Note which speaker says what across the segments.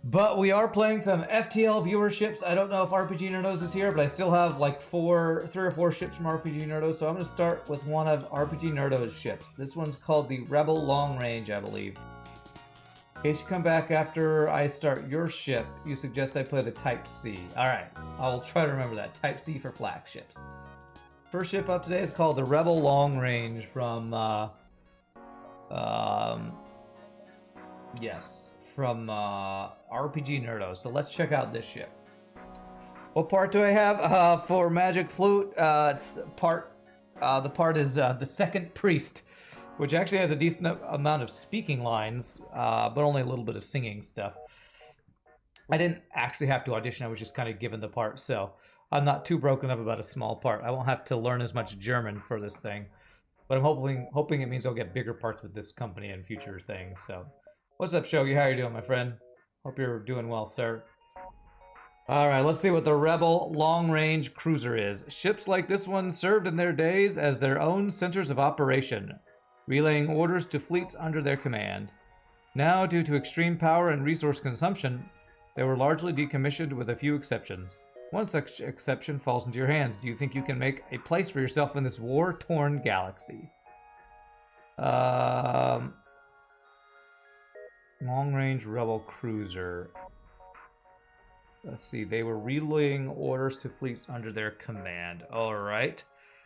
Speaker 1: But we are playing some FTL viewerships. I don't know if RPGNerdos is here, but I still have like 3 or 4 ships from RPGNerdos. So I'm going to start with one of RPGNerdos' ships. This one's called the Rebel Long Range, I believe. In case you come back after I start your ship, you suggest I play the Type C. Alright, I will try to remember that. Type C for flagships. First ship up today is called the Rebel Long Range from, from RPGNerdos. So let's check out this ship. What part do I have for Magic Flute? It's part. The part is the Second Priest, which actually has a decent amount of speaking lines, but only a little bit of singing stuff. I didn't actually have to audition. I was just kind of given the part, so I'm not too broken up about a small part. I won't have to learn as much German for this thing, but I'm hoping it means I'll get bigger parts with this company and future things. So. What's up, Shogi? How you doing, my friend? Hope you're doing well, sir. Alright, let's see what the Rebel long-range cruiser is. Ships like this one served in their days as their own centers of operation, relaying orders to fleets under their command. Now, due to extreme power and resource consumption, they were largely decommissioned with a few exceptions. One such exception falls into your hands. Do you think you can make a place for yourself in this war-torn galaxy? Long-range Rebel cruiser. Let's see, they were relaying orders to fleets under their command. Alright.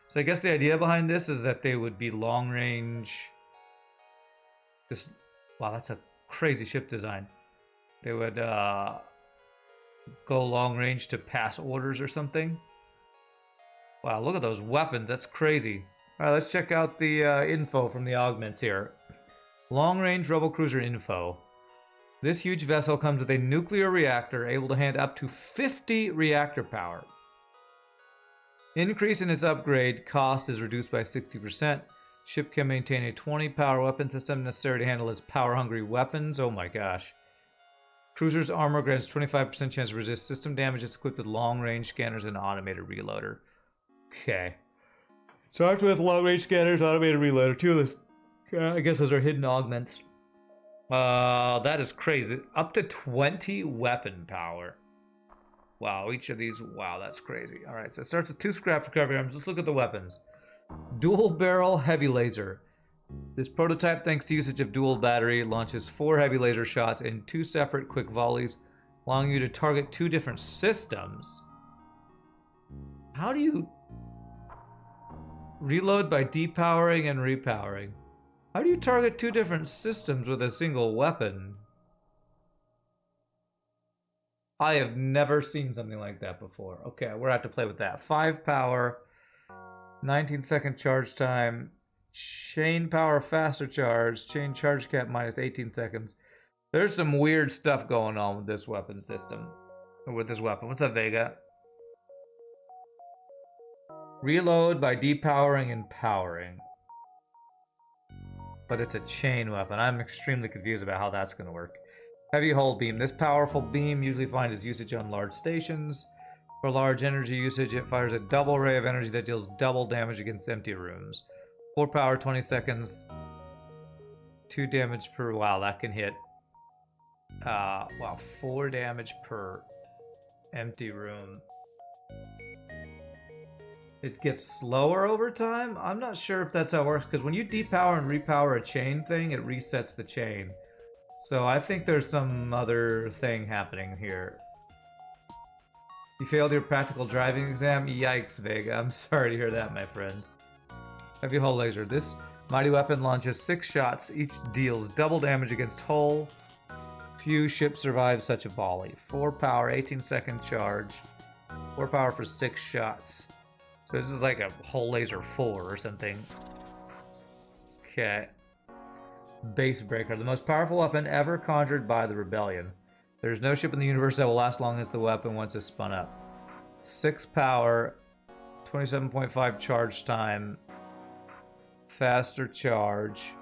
Speaker 1: So I guess the idea behind this is that they would be long-range... Wow, that's a crazy ship design. They would go long-range to pass orders or something. Wow, look at those weapons, that's crazy. Alright, let's check out the info from the augments here. Long-range Rebel cruiser info. This huge vessel comes with a nuclear reactor able to hand up to 50 reactor power. Increase in its upgrade cost is reduced by 60%. Ship can maintain a 20 power weapon system necessary to handle its power-hungry weapons. Oh my gosh. Cruiser's armor grants 25% chance to resist system damage. It's equipped with long-range scanners and automated reloader. Okay. Starts with long-range scanners, automated reloader. Two of this. I guess those are hidden augments. That is crazy. Up to 20 weapon power. Wow, each of these. Wow, that's crazy. Alright, so it starts with 2 scrap recovery arms. Let's look at the weapons. Dual barrel heavy laser. This prototype, thanks to usage of dual battery, launches 4 heavy laser shots in 2 separate quick volleys, allowing you to target 2 different systems. How do you reload by depowering and repowering? How do you target 2 different systems with a single weapon? I have never seen something like that before. Okay, we're gonna have to play with that. 5 power, 19-second charge time, chain power faster charge, chain charge cap minus 18 seconds. There's some weird stuff going on with this weapon system. Or with this weapon. What's up, Vega? Reload by depowering and powering. But it's a chain weapon. I'm extremely confused about how that's going to work. Heavy hull beam. This powerful beam usually finds its usage on large stations. For large energy usage, it fires a double ray of energy that deals double damage against empty rooms. 4 power, 20 seconds. 2 damage per... Wow, that can hit... wow, 4 damage per empty room. It gets slower over time? I'm not sure if that's how it works, because when you depower and repower a chain thing, it resets the chain. So I think there's some other thing happening here. You failed your practical driving exam? Yikes, Vega. I'm sorry to hear that, my friend. Heavy hull laser. This mighty weapon launches 6 shots. Each deals double damage against hull. Few ships survive such a volley. 4 power, 18-second charge. 4 power for 6 shots. So this is like a hull laser 4 or something. Okay. Base breaker. The most powerful weapon ever conjured by the Rebellion. There's no ship in the universe that will last long as the weapon once it's spun up. 6 power. 27.5 charge time. Faster charge.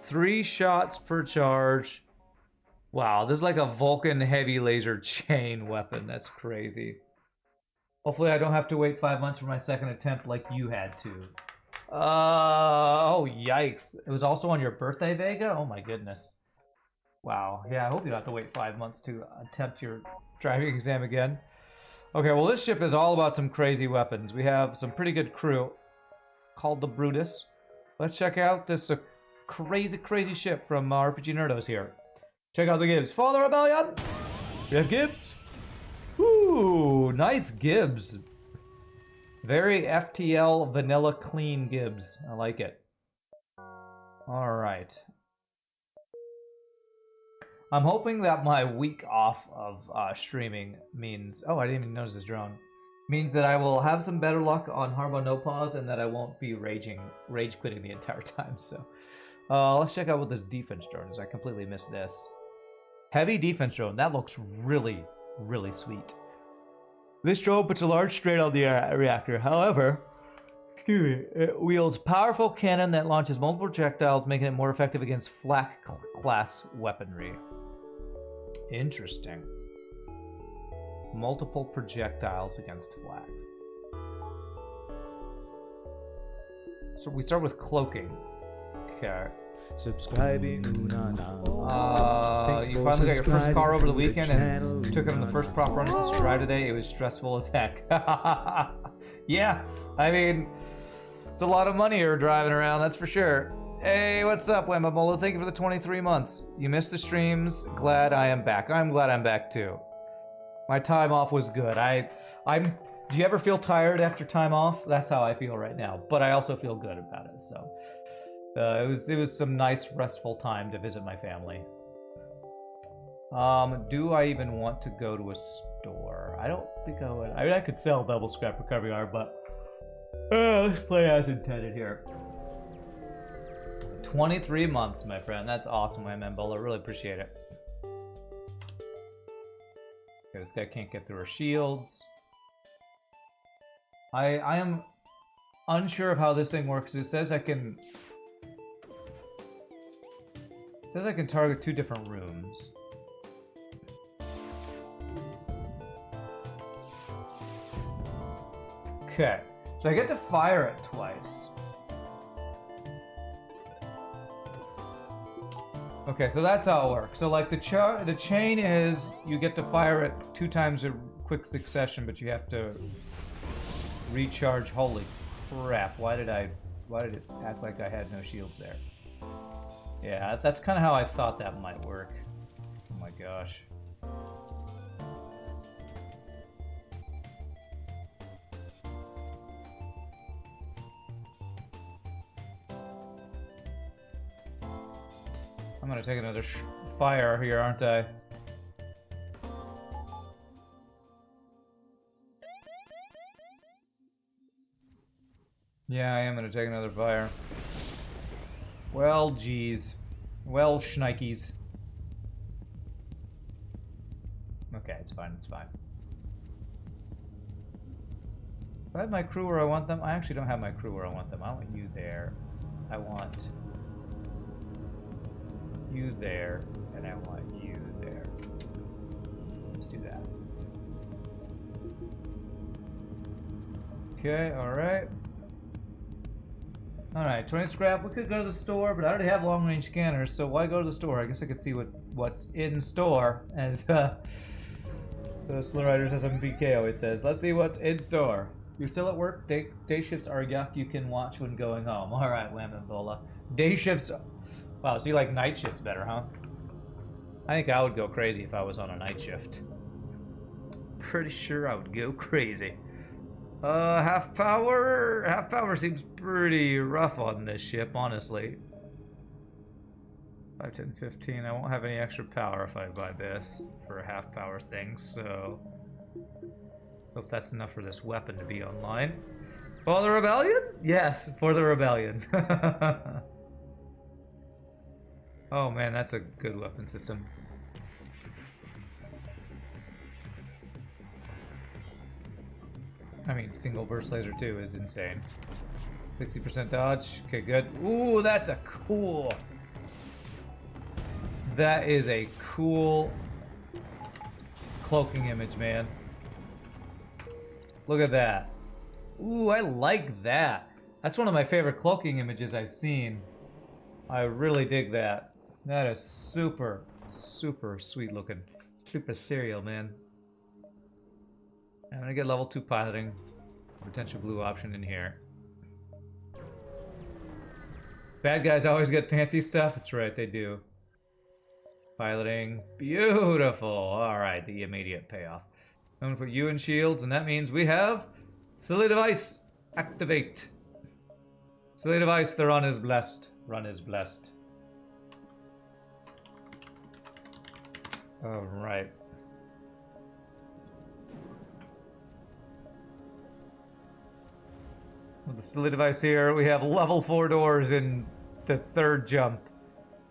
Speaker 1: 3 shots per charge. Wow, this is like a Vulcan heavy laser chain weapon. That's crazy. Hopefully I don't have to wait 5 months for my second attempt like you had to. Oh, yikes. It was also on your birthday, Vega? Oh my goodness. Wow. Yeah, I hope you don't have to wait 5 months to attempt your driving exam again. Okay, well, this ship is all about some crazy weapons. We have some pretty good crew called the Brutus. Let's check out this crazy, crazy ship from RPGNerdos here. Check out the Gibbs. For the Rebellion! We have Gibbs. Ooh, nice Gibbs. Very FTL vanilla clean Gibbs. I like it. All right. I'm hoping that my week off of streaming means... Oh, I didn't even notice this drone. Means that I will have some better luck on Hardball No Pause and that I won't be rage quitting the entire time. So let's check out what this defense drone is. I completely missed this. Heavy defense drone. That looks really, really sweet. This drone puts a large strain on the reactor. However, it wields powerful cannon that launches multiple projectiles, making it more effective against flak class weaponry. Interesting. Multiple projectiles against flaks. So we start with cloaking. Okay.
Speaker 2: Subscribing.
Speaker 1: You finally got your first car over the weekend and took it on the first prop run to subscribe today. It was stressful as heck. Yeah, I mean, it's a lot of money you're driving around, that's for sure. Hey, what's up, Wembamola? Thank you for the 23 months. You missed the streams. Glad I am back. I'm glad I'm back too. My time off was good. Do you ever feel tired after time off? That's how I feel right now. But I also feel good about it. So it was some nice restful time to visit my family. Do I even want to go to a store? I don't think I would. I mean, I could sell double scrap recovery art, but let's play as intended here. 23 months, my friend. That's awesome, Wembamola. Really appreciate it. Okay, this guy can't get through our shields. I am unsure of how this thing works. It says I can target 2 different rooms. Okay, so I get to fire it twice. Okay, so that's how it works. So like the chain is you get to fire it 2 times in quick succession, but you have to recharge. Holy crap! Why did it act like I had no shields there? Yeah, that's kind of how I thought that might work. Oh my gosh. I'm gonna take another fire here, aren't I? Yeah, I am gonna take another fire. Well, geez. Well, shnikes. Okay, it's fine, it's fine. Do I have my crew where I want them? I actually don't have my crew where I want them. I want you there. I want you there, and I want you there. Let's do that. Okay, alright. Alright, 20 scrap. We could go to the store, but I already have long-range scanners, so why go to the store? I guess I could see what's in store, as the Slow Riders SMBK always says. Let's see what's in store. You're still at work? Day shifts are yuck. You can watch when going home. Alright, Wembamola. Day shifts... Wow, so you like night shifts better, huh? I think I would go crazy if I was on a night shift. Pretty sure I would go crazy. Half power? Half power seems pretty rough on this ship, honestly. 5, 10, 15. I won't have any extra power if I buy this for a half power thing, so... Hope that's enough for this weapon to be online. For the Rebellion? Yes, for the Rebellion. Oh man, that's a good weapon system. I mean, single burst laser too is insane. 60% dodge. Okay, good. Ooh, that's a cool. That is a cool cloaking image, man. Look at that. Ooh, I like that. That's one of my favorite cloaking images I've seen. I really dig that. That is super, Super sweet looking. Super cereal, man. I'm gonna get level 2 piloting. Potential blue option in here. Bad guys always get fancy stuff. That's right, they do. Piloting. Beautiful. Alright, the immediate payoff. I'm gonna put you in shields, and that means we have Silly Device. Activate. Silly Device, the run is blessed. Run is blessed. Alright. With the Silly Device here, we have level 4 doors in the 3rd jump.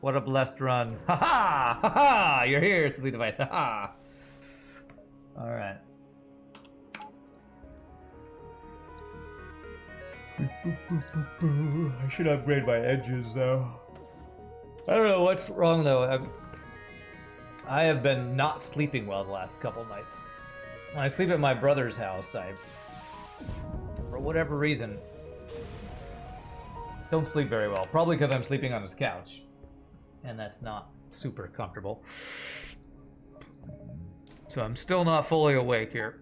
Speaker 1: What a blessed run. Ha ha! Ha ha! You're here, Silly Device. Ha ha! Alright. I should upgrade my edges, though. I don't know what's wrong, though. I have been not sleeping well the last couple nights. When I sleep at my brother's house, for whatever reason, don't sleep very well. Probably because I'm sleeping on his couch. And that's not super comfortable. So I'm still not fully awake here.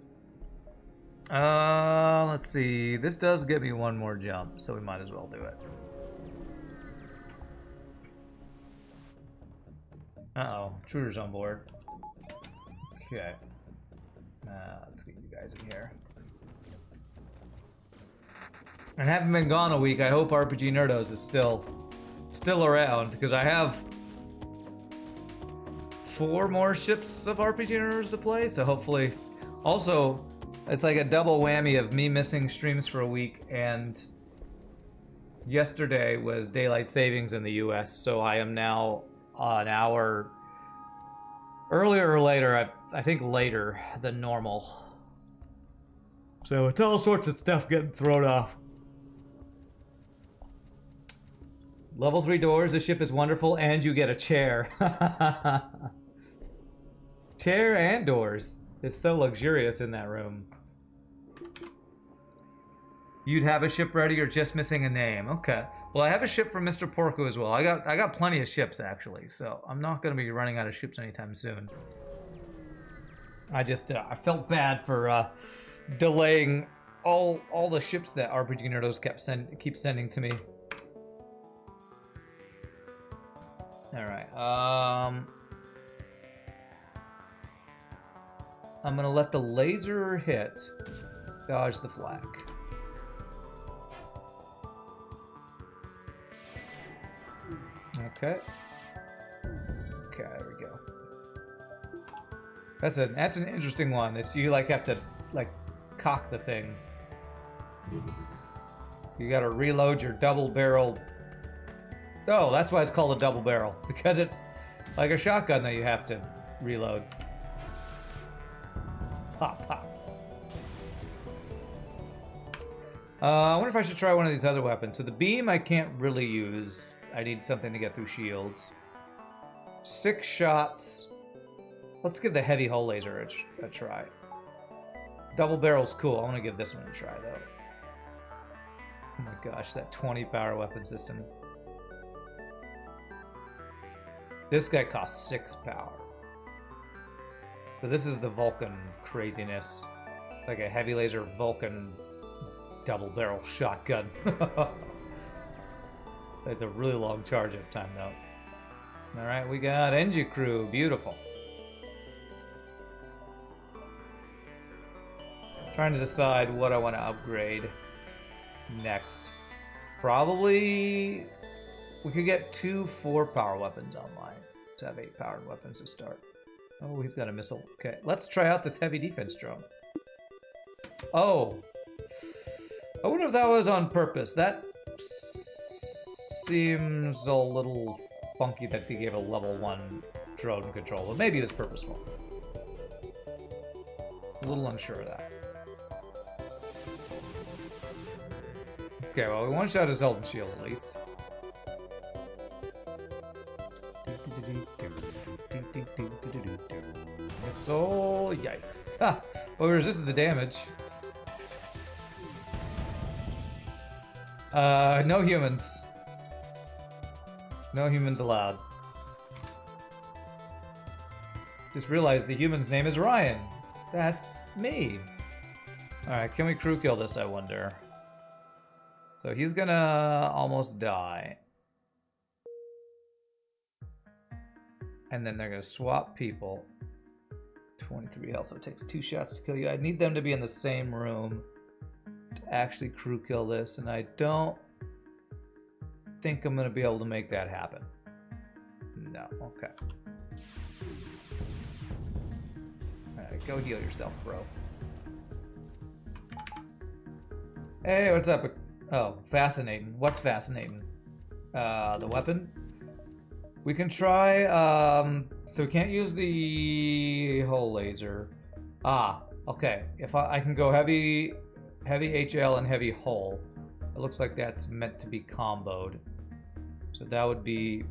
Speaker 1: Let's see. This does give me one more jump, so we might as well do it. Uh-oh. Intruder's on board. Okay. Let's get you guys in here. I haven't been gone a week. I hope RPGNerdos is still around, because I have 4 more ships of RPGNerdos to play, so hopefully... Also, it's like a double whammy of me missing streams for a week, and yesterday was daylight savings in the US, so I am now an hour earlier or later, I think later than normal. So it's all sorts of stuff getting thrown off. Level 3 doors, the ship is wonderful, and you get a chair. Chair and doors. It's so luxurious in that room. You'd have a ship ready, you're just missing a name. Okay. Well, I have a ship from Mr. Porco as well. I got plenty of ships, actually, so I'm not going to be running out of ships anytime soon. I just, I felt bad for delaying all the ships that RPGNerdos keep sending to me. Alright, I'm gonna let the laser hit dodge the flak. Okay. Okay, there we go. That's an interesting one. It's you like have to like cock the thing. You gotta reload your double barrel. Oh, that's why it's called a double barrel, because it's like a shotgun that you have to reload. Pop, pop. I wonder if I should try one of these other weapons. So the beam I can't really use. I need something to get through shields. 6 shots. Let's give the heavy hull laser a try. Double barrel's cool. I want to give this one a try, though. Oh my gosh, that 20 power weapon system. This guy costs 6 power. So this is the Vulcan craziness. Like a heavy laser Vulcan double barrel shotgun. It's a really long charge up time though. Alright, we got engine crew. Beautiful. Trying to decide what I want to upgrade next. Probably we could get 2 4-power weapons online to have 8-powered weapons to start. Oh, he's got a missile. Okay, let's try out this heavy defense drone. Oh. I wonder if that was on purpose. That seems a little funky that they gave a level 1 drone control, but maybe it was purposeful. A little unsure of that. Okay, well, we one-shot his Zelda shield at least. Missile, yikes. Ha! Well, we resisted the damage. No humans. No humans allowed. just realized the human's name is Ryan. That's me. Alright, can we crew kill this, I wonder? So he's gonna almost die. And then they're gonna swap people. 23 health, so it takes 2 shots to kill you. I need them to be in the same room to actually crew kill this, and I don't think I'm gonna be able to make that happen. No, okay. Alright, go heal yourself, bro. Hey, what's up? Oh, fascinating. What's fascinating? The weapon? We can try, so we can't use the hull laser. Ah, okay. If I can go heavy HL and heavy hull. It looks like that's meant to be comboed. So that would be,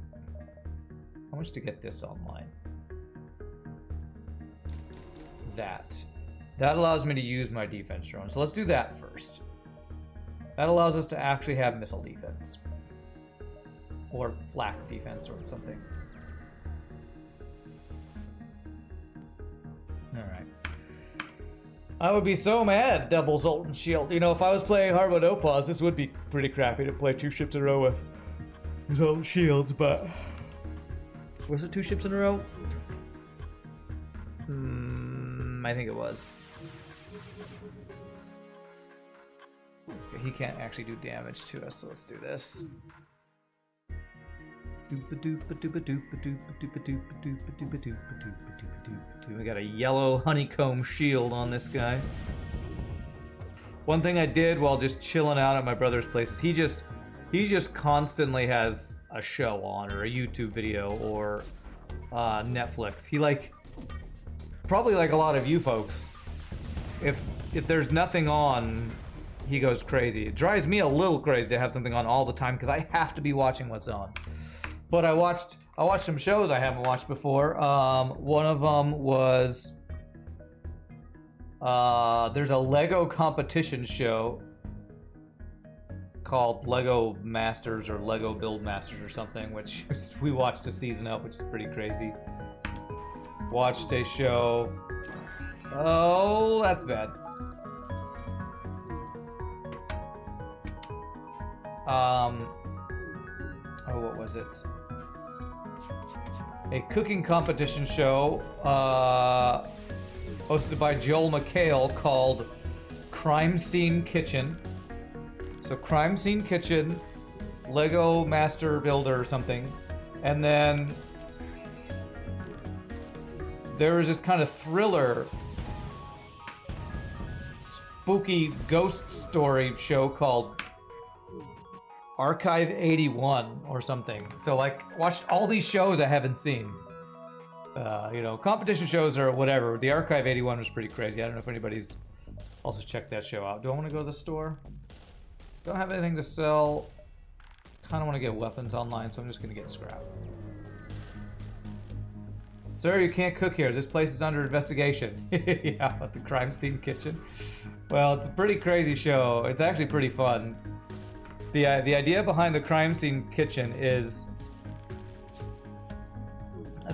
Speaker 1: how much to get this online? That allows me to use my defense drone. So let's do that first. That allows us to actually have missile defense. Or flak defense or something. Alright. I would be so mad, double Zoltan Shield. You know, if I was playing Hard with no pause, this would be pretty crappy to play 2 ships in a row with Zoltan Shields, but... Was it 2 ships in a row? I think it was. Okay, he can't actually do damage to us, so let's do this. We got a yellow honeycomb shield on this guy. One thing I did while just chilling out at my brother's place is he just constantly has a show on or a YouTube video or Netflix. He probably like a lot of you folks, if there's nothing on, he goes crazy. It drives me a little crazy to have something on all the time because I have to be watching what's on. But I watched some shows I haven't watched before. One of them was there's a Lego competition show called Lego Masters or Lego Build Masters or something, which we watched a season of, which is pretty crazy. Watched a show. Oh, that's bad. Oh, what was it? A cooking competition show hosted by Joel McHale called Crime Scene Kitchen. So Crime Scene Kitchen, Lego Master Builder or something. And then there was this kind of thriller, spooky ghost story show called Archive 81 or something. So watched all these shows I haven't seen. You know, competition shows or whatever. The Archive 81 was pretty crazy. I don't know if anybody's also checked that show out. Do I want to go to the store? Don't have anything to sell. Kind of want to get weapons online, so I'm just going to get scrap. Sir, you can't cook here. This place is under investigation. Yeah, at the Crime Scene Kitchen. Well, it's a pretty crazy show. It's actually pretty fun. The idea behind the Crime Scene Kitchen is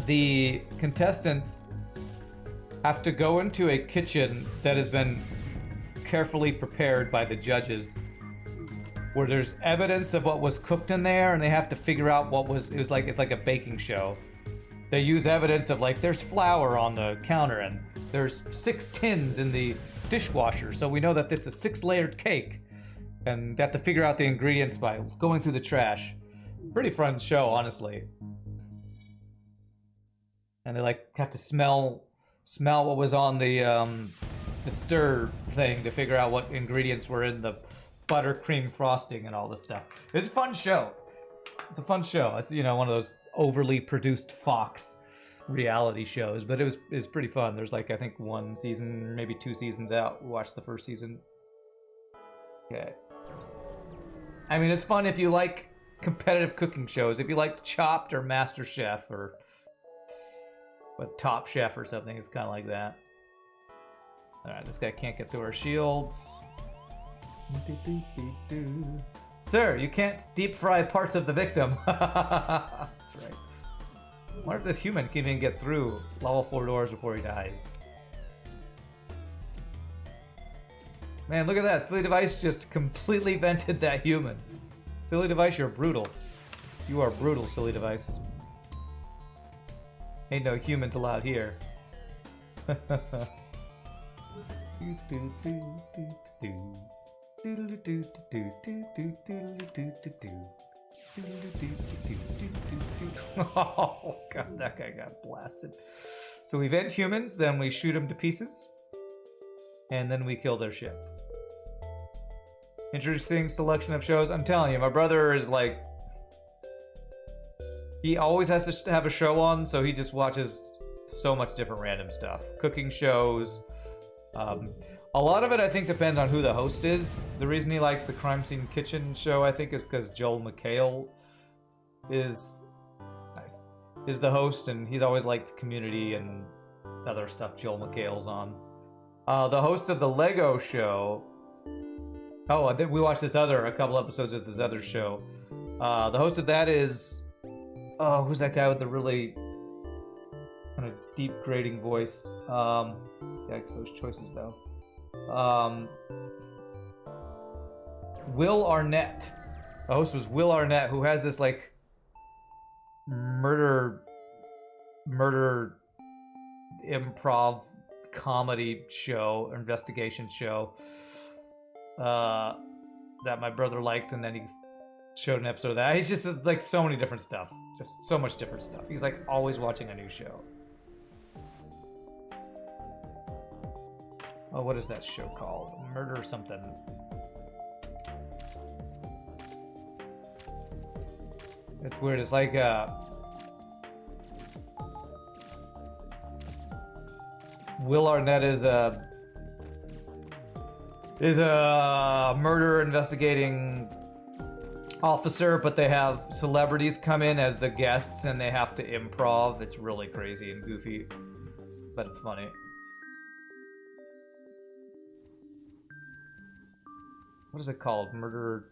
Speaker 1: the contestants have to go into a kitchen that has been carefully prepared by the judges, where there's evidence of what was cooked in there, and they have to figure out what was. It's like a baking show. They use evidence of there's flour on the counter and there's 6 tins in the dishwasher, so we know that it's a 6-layered cake. And they have to figure out the ingredients by going through the trash. Pretty fun show, honestly. And they have to smell what was on the stir thing to figure out what ingredients were in the buttercream frosting and all this stuff. It's a fun show. It's a fun show. It's one of those overly produced Fox reality shows, but it was pretty fun. There's I think 1 season, maybe 2 seasons out. We watched the first season. Okay. I mean, it's fun if you like competitive cooking shows. If you like Chopped or Master Chef or Top Chef or something, it's kind of like that. Alright, this guy can't get through our shields. Sir, you can't deep fry parts of the victim. That's right. What if this human can even get through level 4 doors before he dies? Man, look at that. Silly Device just completely vented that human. Silly Device, you're brutal. You are brutal, Silly Device. Ain't no humans allowed here. Oh god, that guy got blasted. So we vent humans, then we shoot them to pieces, and then we kill their ship. Interesting selection of shows. I'm telling you, my brother is like, he always has to have a show on, so he just watches so much different random stuff. Cooking shows. A lot of it, I think, depends on who the host is. The reason he likes the Crime Scene Kitchen show, I think, is because Joel McHale is the host, and he's always liked Community and other stuff Joel McHale's on. The host of the Lego show. Oh, I think we watched a couple episodes of this other show. The host of that is, oh, who's that guy with the really kind of deep, grating voice? Yikes, those choices though. Will Arnett. The host was Will Arnett, who has this like murder improv comedy show, investigation show that my brother liked, and then he showed an episode of that. He's just, it's like so many different stuff, just so much different stuff. He's like always watching a new show. Oh, what is that show called? Murder something. It's weird. It's like Will Arnett is a murder investigating officer, but they have celebrities come in as the guests and they have to improv. It's really crazy and goofy, but it's funny. What is it called? Murder...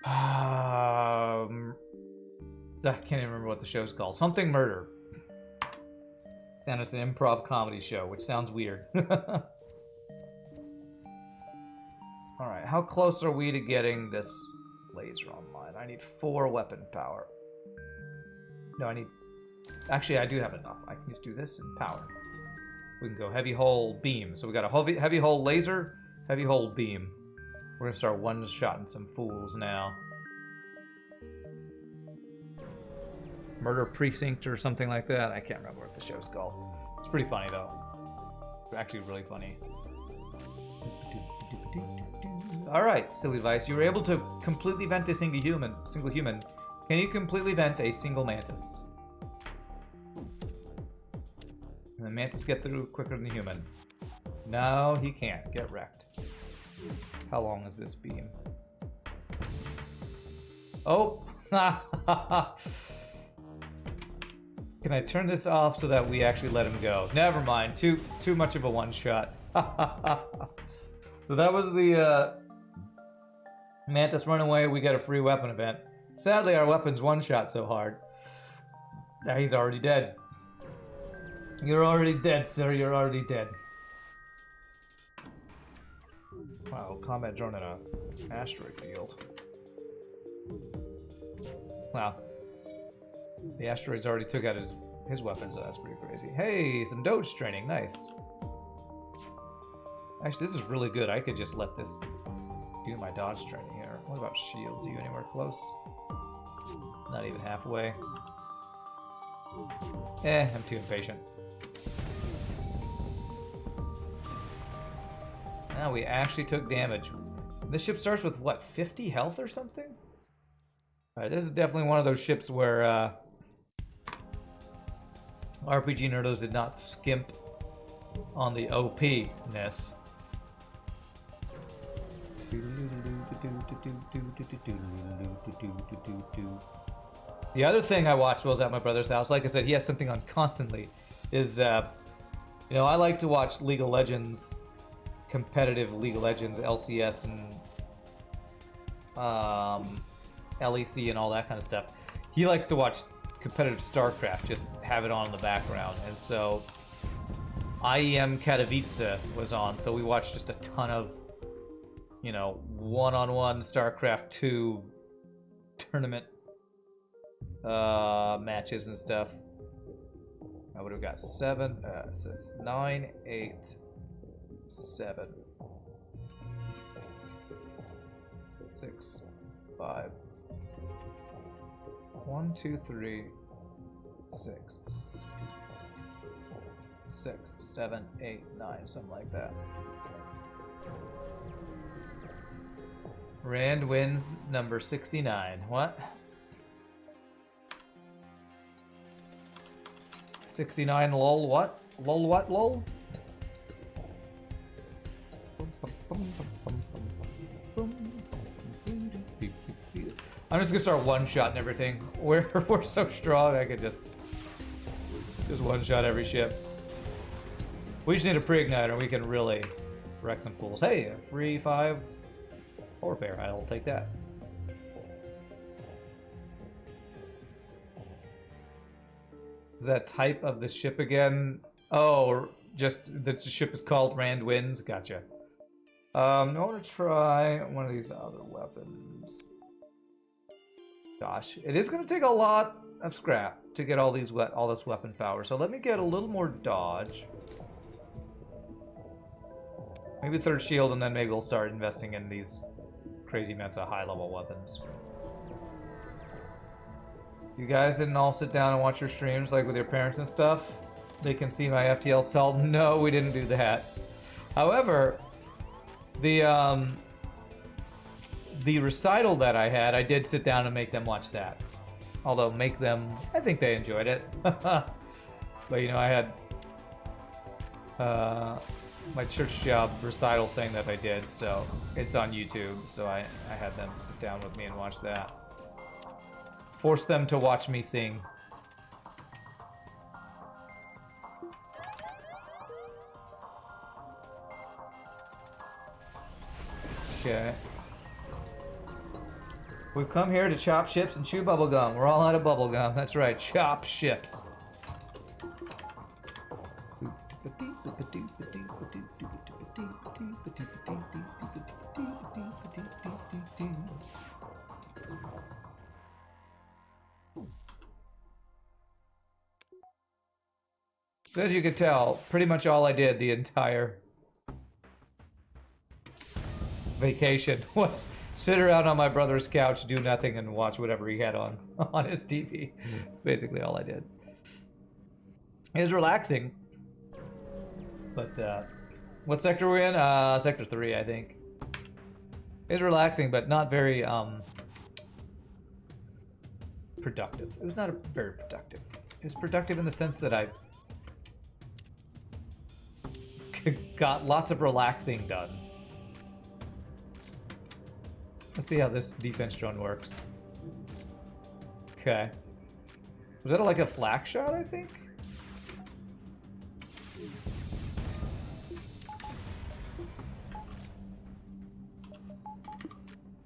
Speaker 1: I can't even remember what the show's called. Something Murder. And it's an improv comedy show, which sounds weird. Alright, how close are we to getting this laser online? I need 4 weapon power. No, I need... Actually, I do have enough. I can just do this and power. We can go heavy hull beam. So we got a heavy hull laser, heavy hull beam. We're gonna start one-shotting some fools now. Murder Precinct or something like that. I can't remember what the show's called. It's pretty funny though. It's actually really funny. Alright, Silly Device. You were able to completely vent a single human. Can you completely vent a single mantis? And the mantis get through quicker than the human. No, he can't. Get wrecked. How long is this beam? Oh! Can I turn this off so that we actually let him go? Never mind. Too much of a one-shot. So that was the Mantis run away. We got a free weapon event. Sadly, our weapon's one-shot so hard. Now he's already dead. You're already dead, sir. You're already dead. Wow, combat drone in a asteroid field. Wow. The asteroids already took out his weapons, so that's pretty crazy. Hey, some Doge training, nice. Actually, this is really good. I could just let this do my dodge training here. What about shields? Are you anywhere close? Not even halfway. I'm too impatient. Now we actually took damage. This ship starts with, what, 50 health or something? Alright, this is definitely one of those ships where RPGNerdos did not skimp on the OP-ness. The other thing I watched while I was at my brother's house, like I said, he has something on constantly, is, you know, I like to watch League of Legends, competitive League of Legends, LCS, and LEC, and all that kind of stuff. he likes to watch competitive StarCraft, just have it on in the background. And so IEM Katowice was on, so we watched just a ton of, you know, one-on-one StarCraft 2 tournament matches and stuff. I would have got 7. It says 9, 8, 7, 6, 5. 1, 2, 3, 6, 6, 7, 8, 9, something like that. Rand wins number 69. What? 69 lol what? Lol what lol? I'm just gonna start one-shotting everything. We're so strong I could just one-shot every ship. We just need a pre-igniter and we can really wreck some fools. Hey, a free 5 repair. I'll take that. Is that type of the ship again? Oh, just the ship is called Rand Wins. Gotcha. I want to try one of these other weapons. Gosh, it is going to take a lot of scrap to get all this weapon power. So let me get a little more dodge. Maybe third shield, and then maybe we'll start investing in these crazy amounts of high-level weapons. You guys didn't all sit down and watch your streams like with your parents and stuff? They can see my FTL salt. No, we didn't do that. However, the recital that I had, I did sit down and make them watch that. Although make them, I think they enjoyed it. But you know, I had my church job recital thing that I did, so it's on YouTube. So I had them sit down with me and watch that. Force them to watch me sing. Okay. We've come here to chop ships and chew bubblegum. We're all out of bubblegum. That's right, chop ships. As you could tell, pretty much all I did the entire vacation was sit around on my brother's couch, do nothing, and watch whatever he had on his TV. That's basically all I did. It was relaxing. But, what sector were we in? Sector 3, I think. It was relaxing, but not very, productive. It was not very productive. It was productive in the sense that I got lots of relaxing done. Let's see how this defense drone works. Okay. Was that like a flak shot, I think?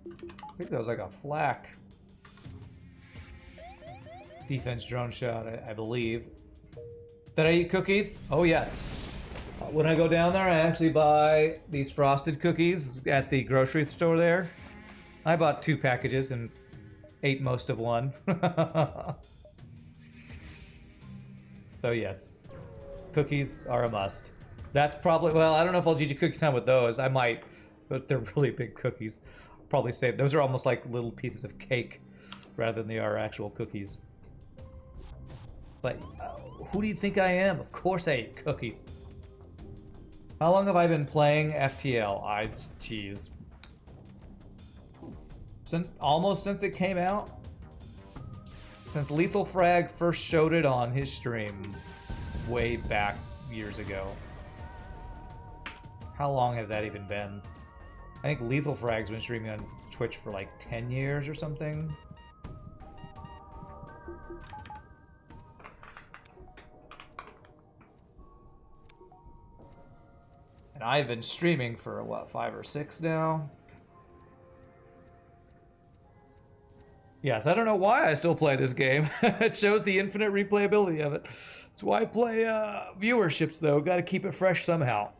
Speaker 1: I think that was like a flak defense drone shot, I believe. Did I eat cookies? Oh, yes. When I go down there, I actually buy these frosted cookies at the grocery store there. I bought 2 packages and ate most of one. So yes, cookies are a must. That's probably, well, I don't know if I'll GG cookie time with those. I might, but they're really big cookies. I'll probably save, those are almost like little pieces of cake rather than they are actual cookies. But who do you think I am? Of course I eat cookies. How long have I been playing FTL? Jeez. Almost since it came out. Since Lethal Frag first showed it on his stream way back years ago. How long has that even been? I think Lethal Frag's been streaming on Twitch for like 10 years or something. And I've been streaming for, what, 5 or 6 now? Yes, I don't know why I still play this game. It shows the infinite replayability of it. That's why I play viewerships, though. Got to keep it fresh somehow.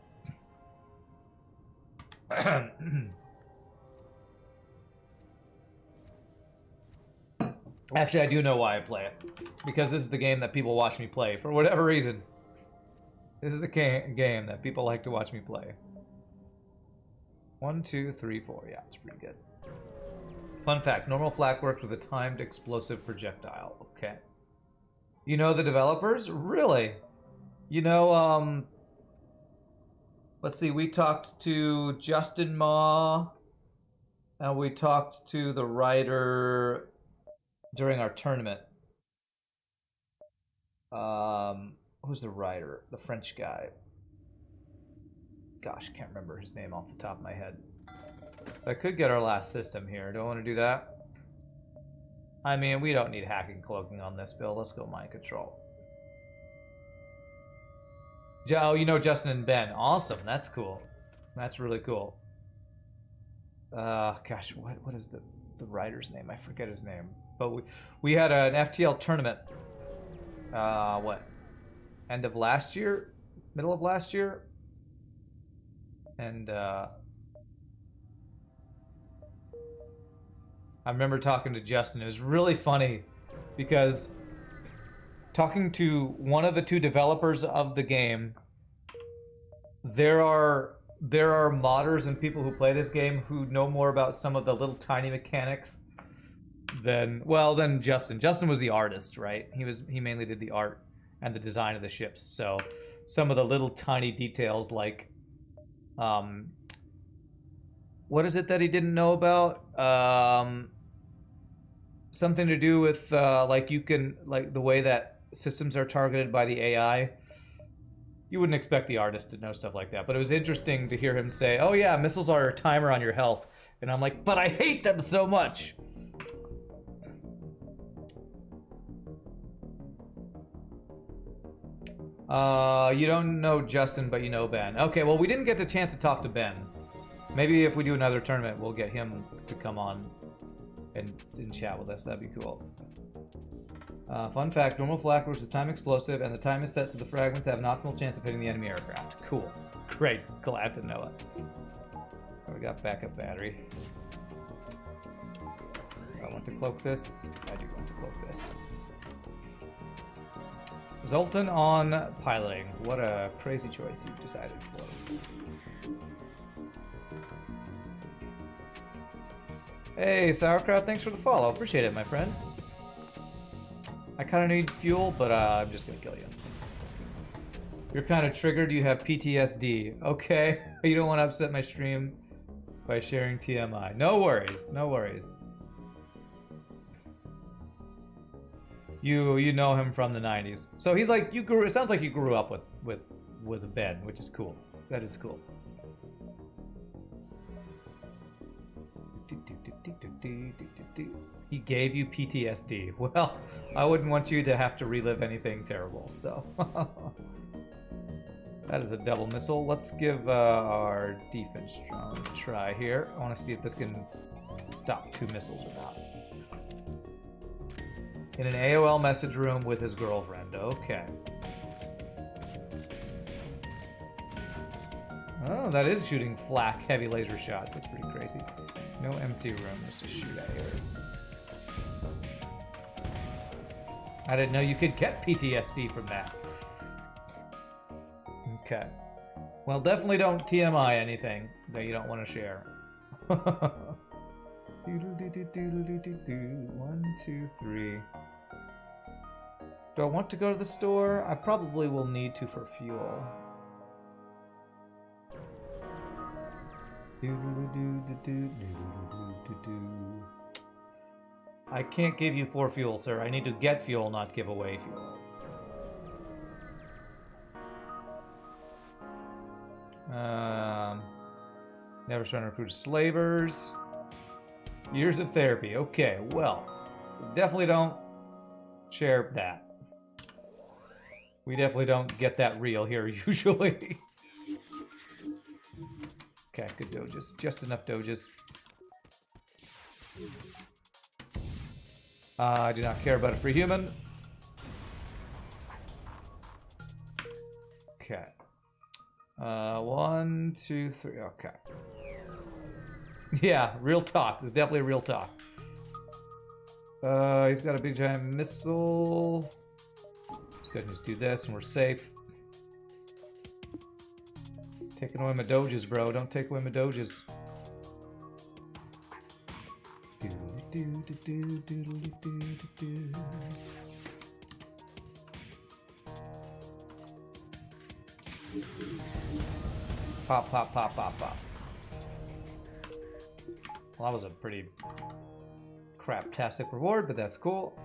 Speaker 1: Actually, I do know why I play it. Because this is the game that people watch me play, for whatever reason. This is the game that people like to watch me play. 1, 2, 3, 4. Yeah, it's pretty good. Fun fact, normal flak works with a timed explosive projectile. Okay. You know the developers? Really? You know, let's see, we talked to Justin Ma, and we talked to the writer during our tournament. Who's the writer? The French guy. Gosh, can't remember his name off the top of my head. I could get our last system here. Do I want to do that? I mean, we don't need hacking cloaking on this build. Let's go mind control. Oh, you know Justin and Ben. Awesome. That's cool. That's really cool. Gosh, what is the writer's name? I forget his name. But we had an FTL tournament. What? End of last year? Middle of last year? And I remember talking to Justin. It was really funny because talking to one of the two developers of the game, there are modders and people who play this game who know more about some of the little tiny mechanics than Justin. Justin was the artist, right? He mainly did the art and the design of the ships. So some of the little tiny details like what is it that he didn't know about? Something to do with like you can like the way that systems are targeted by the AI. You wouldn't expect the artist to know stuff like that, but it was interesting to hear him say, "Oh yeah, missiles are a timer on your health," and I'm like, "But I hate them so much." You don't know Justin, but you know Ben. Okay, well, we didn't get the chance to talk to Ben. Maybe if we do another tournament, we'll get him to come on and chat with us. That'd be cool. Fun fact, normal flak works with time explosive, and the time is set so the fragments have an optimal chance of hitting the enemy aircraft. Cool. Great. Glad to know it. We got backup battery. Do I want to cloak this? I do want to cloak this. Zoltan on piloting. What a crazy choice you've decided for. Hey, Sauerkraut, thanks for the follow. Appreciate it, my friend. I kind of need fuel, but I'm just going to kill you. You're kind of triggered. You have PTSD. Okay. You don't want to upset my stream by sharing TMI. No worries. No worries. You know him from the 90s. So he's like, it sounds like you grew up with Ben, which is cool. That is cool. He gave you PTSD. Well, I wouldn't want you to have to relive anything terrible, so. That is a double missile. Let's give our defense drone a try here. I want to see if this can stop 2 missiles or not. In an AOL message room with his girlfriend. Okay. Oh, that is shooting flak heavy laser shots. That's pretty crazy. No empty rooms to shoot at here. I didn't know you could get PTSD from that. Okay. Well, definitely don't TMI anything that you don't want to share. 1, 2, 3. Do I want to go to the store? I probably will need to for fuel. I can't give you 4 fuel, sir. I need to get fuel, not give away fuel. Never trying to recruit slavers. Years of therapy. Okay, well, definitely don't share that. We definitely don't get that real here usually. Okay, good doges. Just enough doges. I do not care about a free human. Okay. 1, 2, 3. Okay. Yeah, real talk. It's definitely real talk. He's got a big giant missile. Let's go ahead and just do this and we're safe. Taking away my doges, bro. Don't take away my doges. Pop, pop, pop, pop, pop. Well, that was a pretty crap-tastic reward, but that's cool.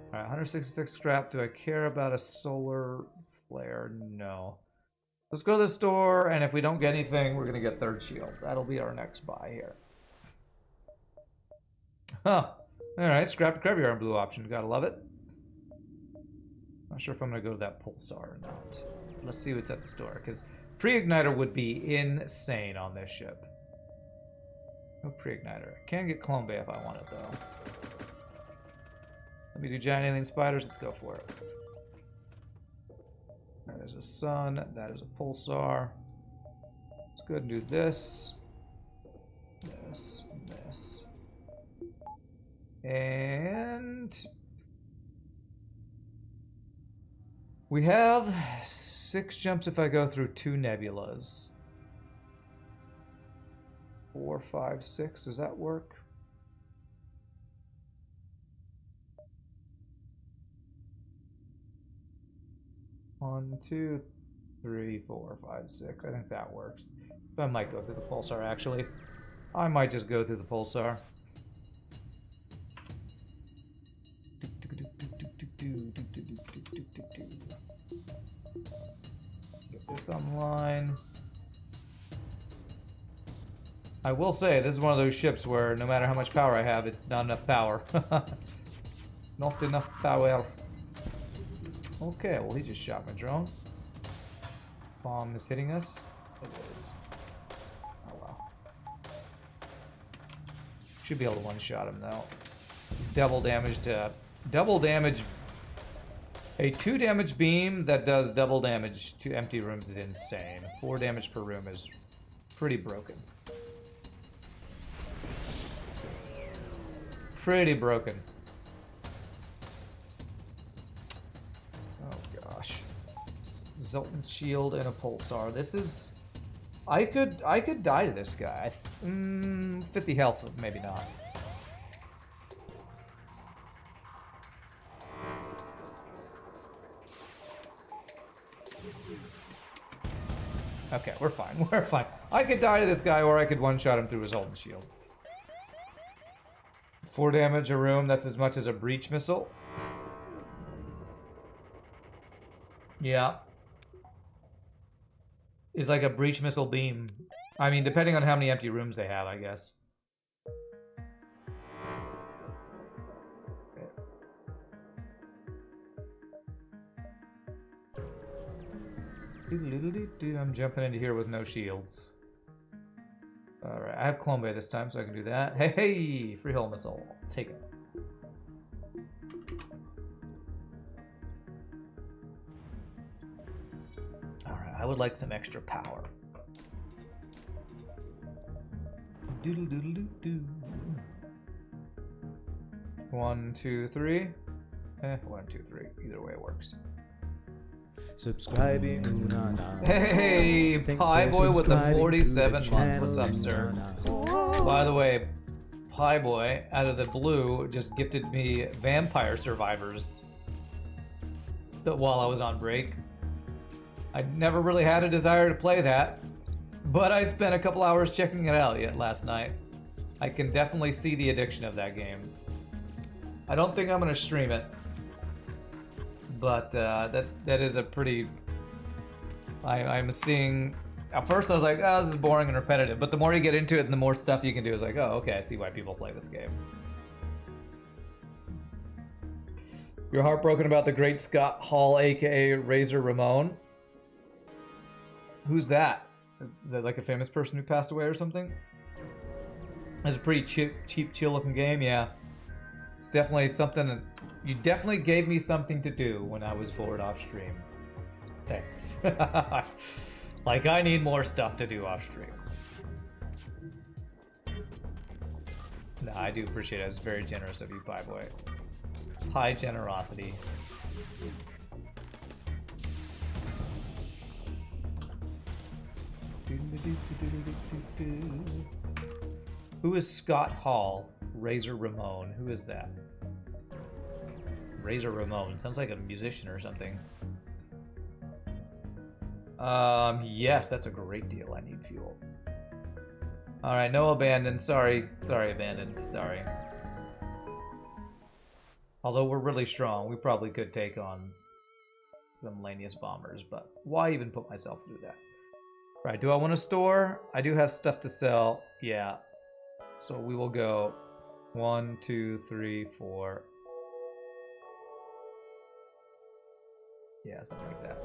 Speaker 1: Alright, 166 scrap. Do I care about a solar flare? No. Let's go to the store, and if we don't get anything, we're going to get third shield. That'll be our next buy here. Huh. Alright, scrap grab your blue option. Gotta love it. Not sure if I'm going to go to that pulsar or not. Let's see what's at the store, because pre-igniter would be insane on this ship. No pre-igniter. Can get Clone Bay if I want it, though. Let me do giant alien spiders. Let's go for it. That is a sun. That is a pulsar. Let's go ahead and do this. This. And this. And we have 6 jumps if I go through 2 nebulas. 4, 5, 6. Does that work? One, 2, 3, 4, 5, 6. I think that works. I might go through the pulsar, actually. I might just go through the pulsar. Get this online. I will say, this is one of those ships where no matter how much power I have, it's not enough power. Not enough power. Okay, well, he just shot my drone. Bomb is hitting us. It is. Oh, well. Should be able to one-shot him, though. It's double damage to... Double damage... A 2 damage beam that does double damage to empty rooms is insane. 4 damage per room is pretty broken. Pretty broken. Zoltan's shield and a pulsar. This is... I could die to this guy. 50 health, maybe not. Okay, we're fine. We're fine. I could die to this guy, or I could one-shot him through his Zoltan's shield. 4 damage a room. That's as much as a breach missile. Yeah. Is like a breach missile beam. I mean, depending on how many empty rooms they have, I guess. I'm jumping into here with no shields. Alright, I have Clone Bay this time, so I can do that. Hey, hey! Free hull missile. Take it. Alright, I would like some extra power. Doodle doodle doo doo. 1, 2, 3. 1, 2, 3. Either way it works.
Speaker 2: Subscribing.
Speaker 1: Hey, Pie Boy with the 47 months. What's up, sir? By the way, Pie Boy, out of the blue, just gifted me Vampire Survivors while I was on break. I never really had a desire to play that, but I spent a couple hours checking it out last night. I can definitely see the addiction of that game. I don't think I'm going to stream it. But that is a pretty... I'm seeing... At first I was like, oh, this is boring and repetitive. But the more you get into it and the more stuff you can do, it's like, oh, okay, I see why people play this game. You're heartbroken about the great Scott Hall, a.k.a. Razor Ramon? Who's that? Is that like a famous person who passed away or something? It's a pretty cheap chill-looking game, yeah. It's definitely something. You definitely gave me something to do when I was bored off stream. Thanks. Like I need more stuff to do off stream. No, I do appreciate it. It's very generous of you, Pieboy. High generosity. Who is Scott Hall? Razor Ramon. Who is that? Razor Ramon. Sounds like a musician or something. Yes, that's a great deal. I need fuel. Alright, no abandon. Sorry, abandoned. Sorry. Although we're really strong, we probably could take on some Lanius bombers, but why even put myself through that? Right, do I want to store? I do have stuff to sell. Yeah. So we will go 1, 2, 3, 4. Yeah, something like that.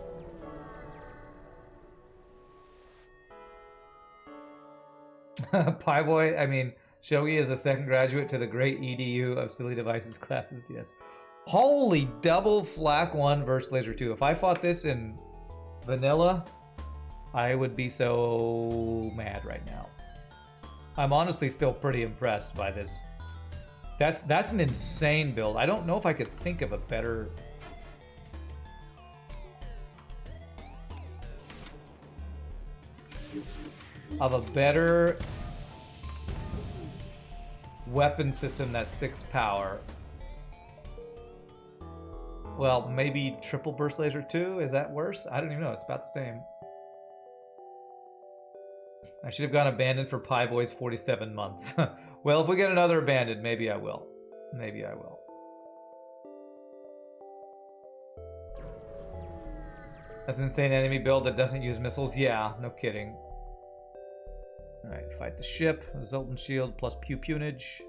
Speaker 1: Pieboy, I mean, Shogi is the second graduate to the great EDU of silly devices classes, yes. Holy double flak 1 versus laser 2. If I fought this in vanilla, I would be so mad right now. I'm honestly still pretty impressed by this. That's an insane build. I don't know if I could think of a better... weapon system that's 6 power. Well, maybe triple burst laser 2? Is that worse? I don't even know. It's about the same. I should have gone abandoned for Pieboy's 47 months. Well, if we get another abandoned, maybe I will. Maybe I will. That's an insane enemy build that doesn't use missiles. Yeah, no kidding. Alright, fight the ship. Zoltan shield plus pew-punage.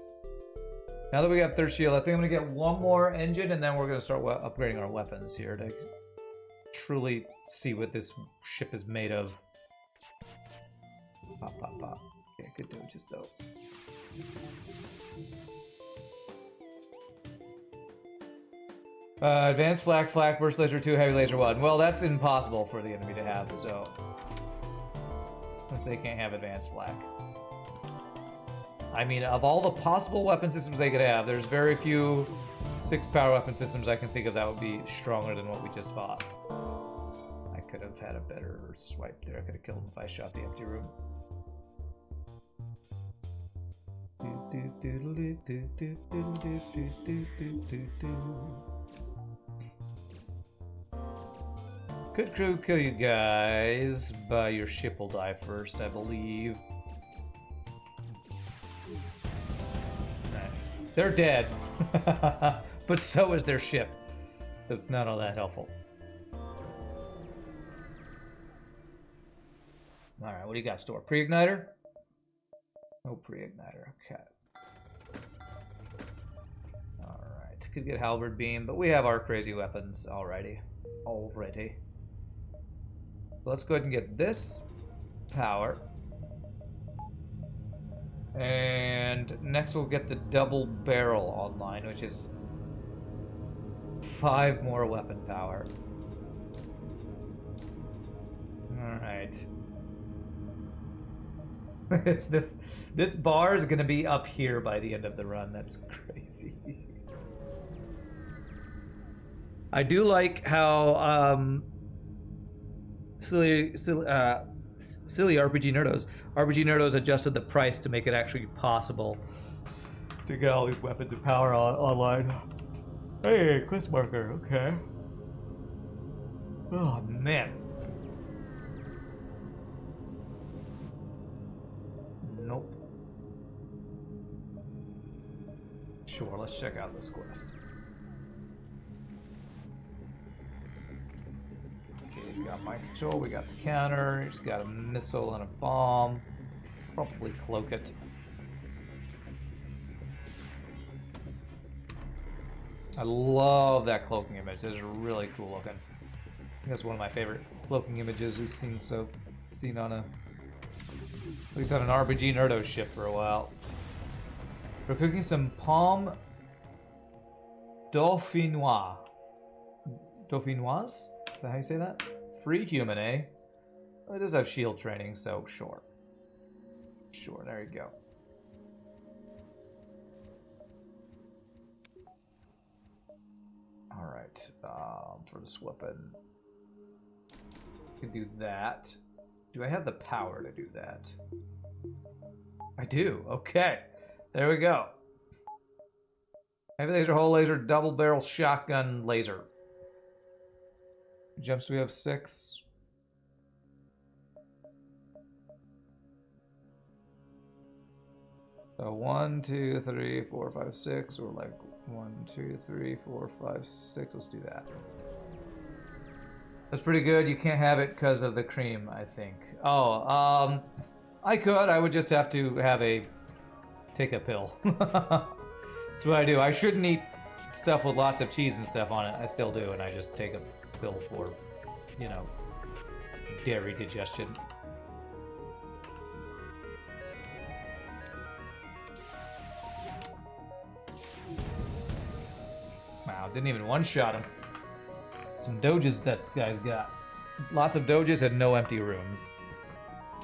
Speaker 1: Now that we got third shield, I think I'm going to get one more engine and then we're going to start upgrading our weapons here to truly see what this ship is made of. Pop, pop, pop. Okay, good doges though. Advanced flak, burst laser 2, heavy laser 1. Well, that's impossible for the enemy to have, so... Since they can't have advanced flak. I mean, of all the possible weapon systems they could have, there's very few 6-power weapon systems I can think of that would be stronger than what we just fought. I could have had a better swipe there. I could have killed him if I shot the empty room. Could crew kill you guys, but your ship will die first, I believe. Right. They're dead, but so is their ship. It's not all that helpful. Alright, what do you got store? Pre-igniter? No pre-igniter, okay. Alright, could get halberd beam, but we have our crazy weapons already. Let's go ahead and get this power. And next we'll get the double barrel online, which is 5 more weapon power. Alright. This bar is gonna be up here by the end of the run. That's crazy. I do like how silly RPGNerdos adjusted the price to make it actually possible to get all these weapons and power online. Hey, quest marker, okay. Oh man. Nope. Sure, let's check out this quest. He's got mind control, we got the counter, he's got a missile and a bomb. Probably cloak it. I love that cloaking image. It's really cool looking. I think that's one of my favorite cloaking images we've seen on at least on an RPGNerdos ship for a while. We're cooking some palm Dauphinois. Dauphinoise? Is that how you say that? Free human, eh? Well, it does have shield training, so sure. Sure, there you go. Alright, for this weapon. I can do that. Do I have the power to do that? I do, okay. There we go. Heavy laser, whole laser, double barrel shotgun laser. Jumps do we have 6? So 1, 2, 3, 4, 5, 6, or like 1, 2, 3, 4, 5, 6. Let's do that. That's pretty good. You can't have it because of the cream, I think. Oh, I could. I would just have to have take a pill. That's what I do. I shouldn't eat stuff with lots of cheese and stuff on it. I still do, and I just take a pill for, you know, dairy digestion. Wow, didn't even one-shot him. Some doges that guy's got. Lots of doges and no empty rooms.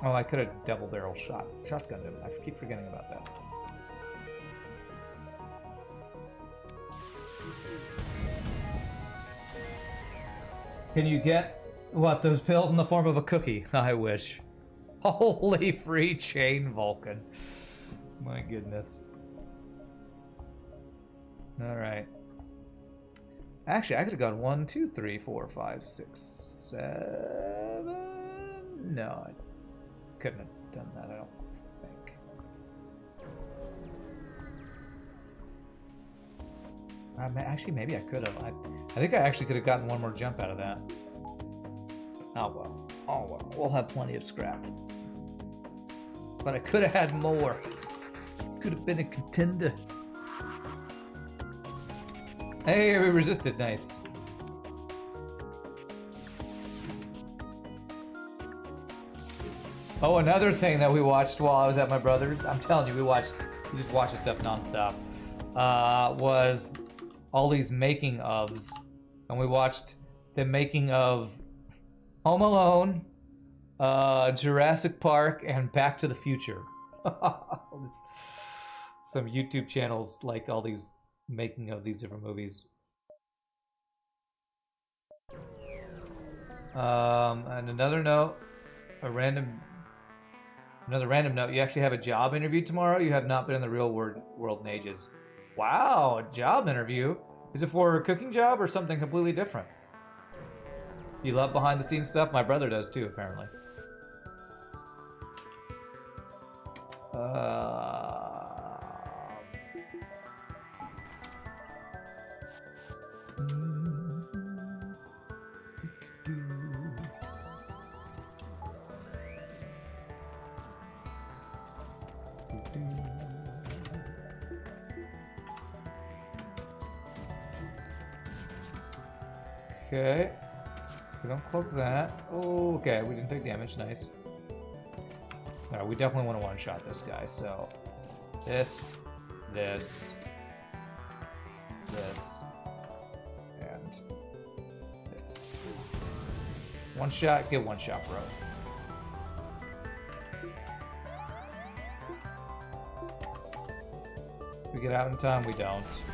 Speaker 1: Oh, I could have double barrel shotgunned him. I keep forgetting about that. Can you get, what, those pills in the form of a cookie? I wish. Holy free chain Vulcan. My goodness. Alright. Actually, I could have gone 1, 2, 3, 4, 5, 6, 7. No, I couldn't have done that, I don't think. Actually, maybe I could have. I think I actually could have gotten one more jump out of that. Oh well. Oh well. We'll have plenty of scrap. But I could have had more. Could have been a contender. Hey, we resisted. Nice. Oh, another thing that we watched while I was at my brother's, I'm telling you, we just watched this stuff nonstop, was all these making ofs. And we watched the making of Home Alone, Jurassic Park, and Back to the Future. Some YouTube channels like all these making of these different movies. And another note, another random note, you actually have a job interview tomorrow? You have not been in the real world in ages. Wow, a job interview? Is it for a cooking job or something completely different? You love behind the scenes stuff? My brother does too, apparently. Okay. We don't cloak that. Oh, okay, we didn't take damage. Nice. Alright, we definitely want to one-shot this guy, so... This, and this. One shot, get one shot, bro. We get out in time, we don't.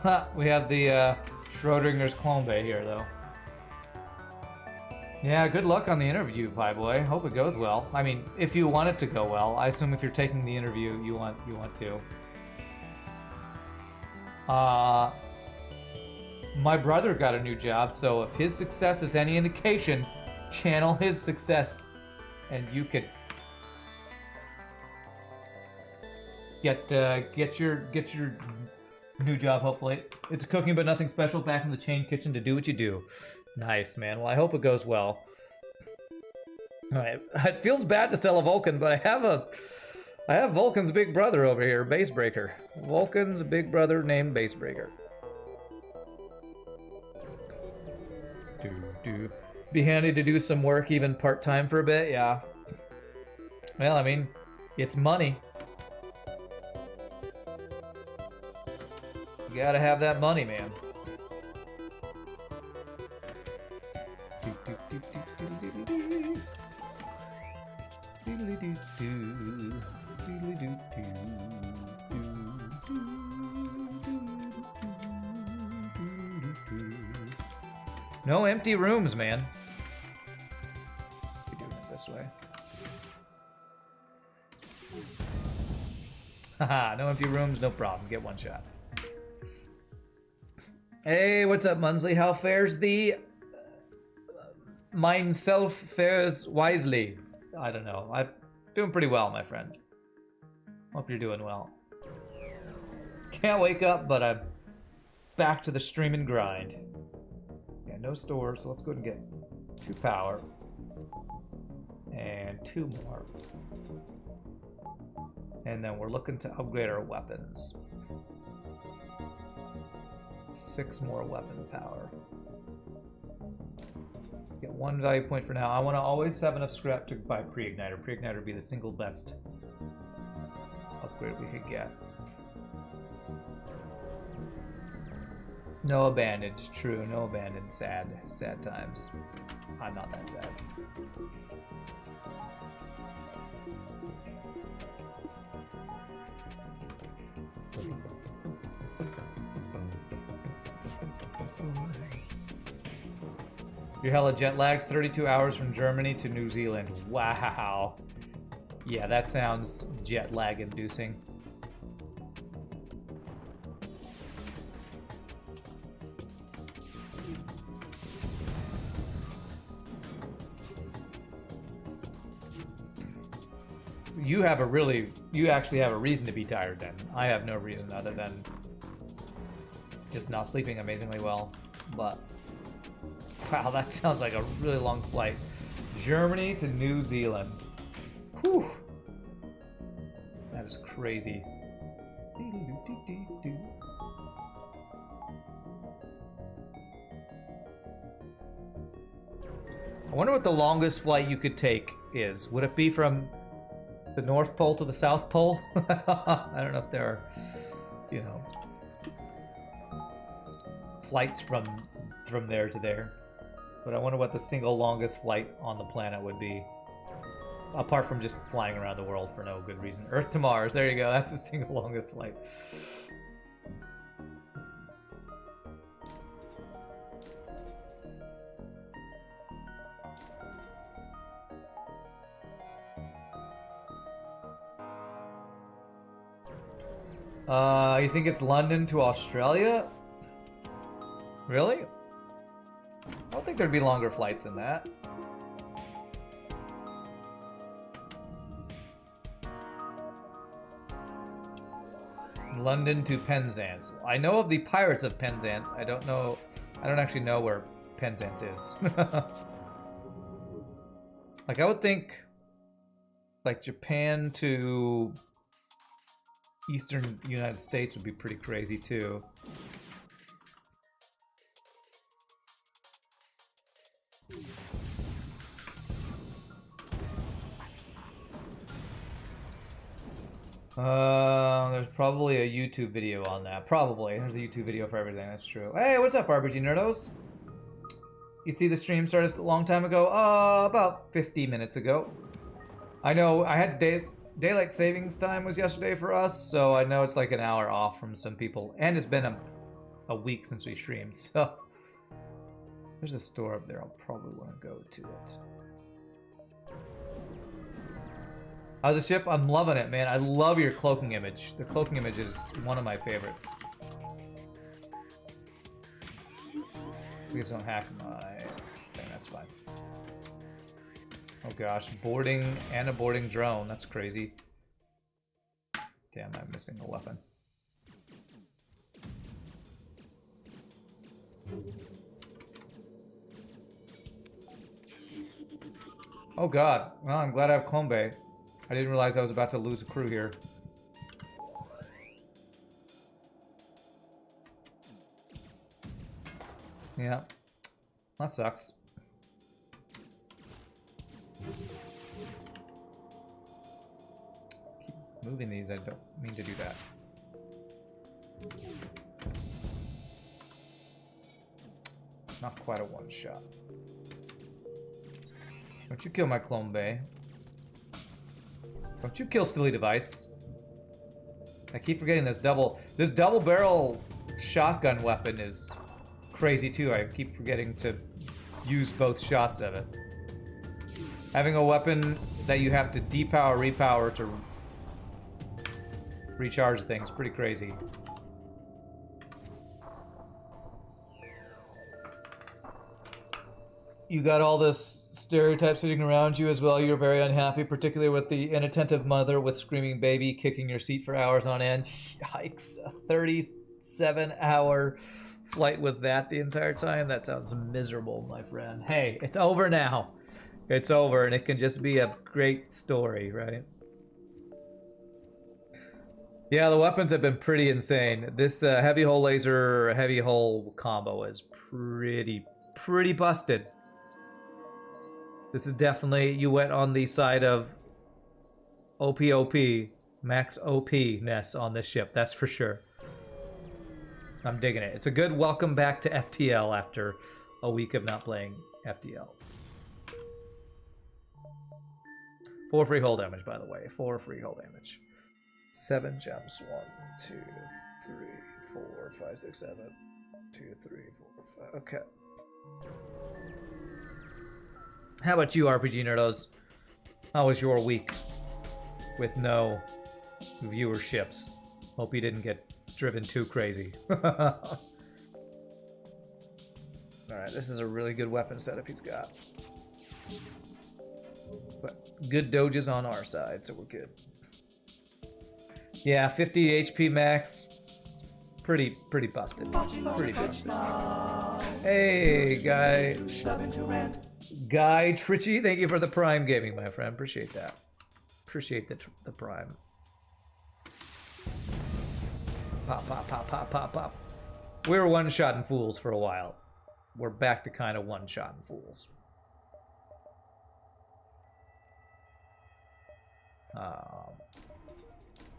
Speaker 1: Ha! We have the Schrodinger's clone bay here, though. Yeah, good luck on the interview, Pie Boy. Hope it goes well. I mean, if you want it to go well. I assume if you're taking the interview, you want to. My brother got a new job, so if his success is any indication, channel his success, and you could get your new job, hopefully. It's cooking, but nothing special. Back in the chain kitchen to do what you do. Nice, man. Well, I hope it goes well. Alright, it feels bad to sell a Vulcan, but I have Vulcan's big brother over here, Basebreaker. Vulcan's big brother named Basebreaker. Be handy to do some work, even part-time for a bit, yeah. Well, I mean, it's money. gotta have that money, man. No empty rooms, man. We're doing it this way. Haha, no empty rooms, no problem. Get one shot. Hey, what's up, Munsley? How fares the mine self fares wisely? I don't know. I'm doing pretty well, my friend. Hope you're doing well. Can't wake up, but I'm back to the stream and grind. Yeah, no store, so let's go ahead and get 2 power. And 2 more. And then we're looking to upgrade our weapons. 6 more weapon power. Get 1 value point for now. I want to always have enough scrap to buy pre-igniter. Pre-igniter would be the single best upgrade we could get. No abandoned, true. No abandoned. Sad. Sad times. I'm not that sad. You're hella jet lagged. 32 hours from Germany to New Zealand. Wow. Yeah, that sounds jet lag inducing. You actually have a reason to be tired then. I have no reason other than just not sleeping amazingly well. But wow, that sounds like a really long flight. Germany to New Zealand. Whew. That is crazy. I wonder what the longest flight you could take is. Would it be from the North Pole to the South Pole? I don't know if there are, you know, flights from there to there. But I wonder what the single longest flight on the planet would be. Apart from just flying around the world for no good reason. Earth to Mars, there you go. That's the single longest flight. You think it's London to Australia? Really? I don't think there'd be longer flights than that. London to Penzance. I know of the Pirates of Penzance. I don't actually know where Penzance is. Like, I would think like Japan to Eastern United States would be pretty crazy too. There's probably a YouTube video on that. Probably. There's a YouTube video for everything, that's true. Hey, what's up, RPGNerdos? You see the stream started a long time ago? About 50 minutes ago. I know I had daylight savings time was yesterday for us, so I know it's like an hour off from some people. And it's been a week since we streamed, so... There's a store up there. I'll probably want to go to it. How's the ship? I'm loving it, man. I love your cloaking image. The cloaking image is one of my favorites. Please don't hack my thing. That's fine. Oh gosh, boarding and a boarding drone. That's crazy. Damn, I'm missing a weapon. Oh god. Well, I'm glad I have Clone Bay. I didn't realize I was about to lose a crew here. Yeah. That sucks. Keep moving these. I don't mean to do that. Not quite a one-shot. Don't you kill my clone bay. Don't you kill Steely Device. I keep forgetting this double barrel shotgun weapon is crazy too. I keep forgetting to use both shots of it. Having a weapon that you have to depower, repower to recharge things, pretty crazy. You got all this stereotype sitting around you as well. You're very unhappy, particularly with the inattentive mother with screaming baby kicking your seat for hours on end. Yikes, a 37-hour flight with that the entire time? That sounds miserable, my friend. Hey, it's over now. It's over, and it can just be a great story, right? Yeah, the weapons have been pretty insane. This heavy hull laser, heavy hull combo is pretty busted. This is definitely, you went on the side of OP, max OP-ness on this ship, that's for sure. I'm digging it. It's a good welcome back to FTL after a week of not playing FTL. 4 free hull damage, by the way. 4 free hull damage. 7 jumps. 1, 2, 3, 4, 5, 6, 7. 2, 3, 4, 5. Okay. How about you, RPGNerdos? How was your week with no viewerships? Hope you didn't get driven too crazy. Alright, this is a really good weapon setup he's got. But good doges on our side, so we're good. Yeah, 50 HP max. Pretty busted. Pretty busted. Hey, Guy Tritchie, thank you for the Prime Gaming, my friend. Appreciate that. Appreciate the Prime. Pop. We were one-shotting fools for a while. We're back to kind of one-shotting fools.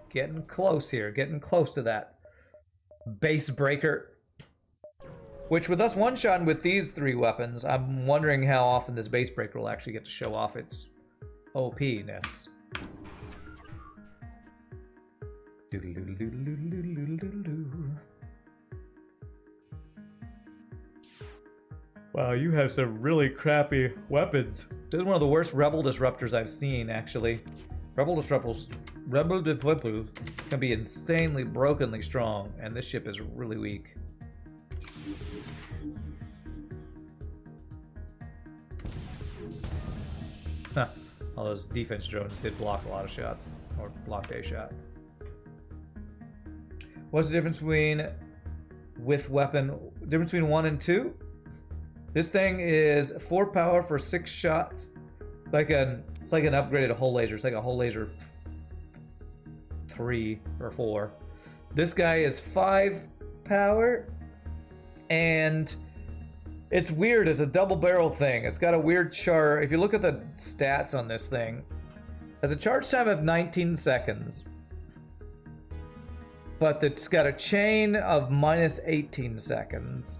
Speaker 1: Getting close here. Getting close to that base breaker. Which, with us one-shotting with these 3 weapons, I'm wondering how often this base breaker will actually get to show off its OP-ness. Wow, you have some really crappy weapons. This is one of the worst Rebel Disruptors I've seen, actually. Rebel Disruptors can be insanely brokenly strong, and this ship is really weak. Huh. All those defense drones did block a lot of shots, or blocked a shot. What's the difference between difference between 1 and 2? This thing is 4 power for 6 shots. It's like an upgraded hull laser. It's like a hull laser 3 or 4. This guy is 5 power, and it's weird. It's a double barrel thing. It's got a weird char. If you look at the stats on this thing, it has a charge time of 19 seconds. But it's got a chain of minus 18 seconds.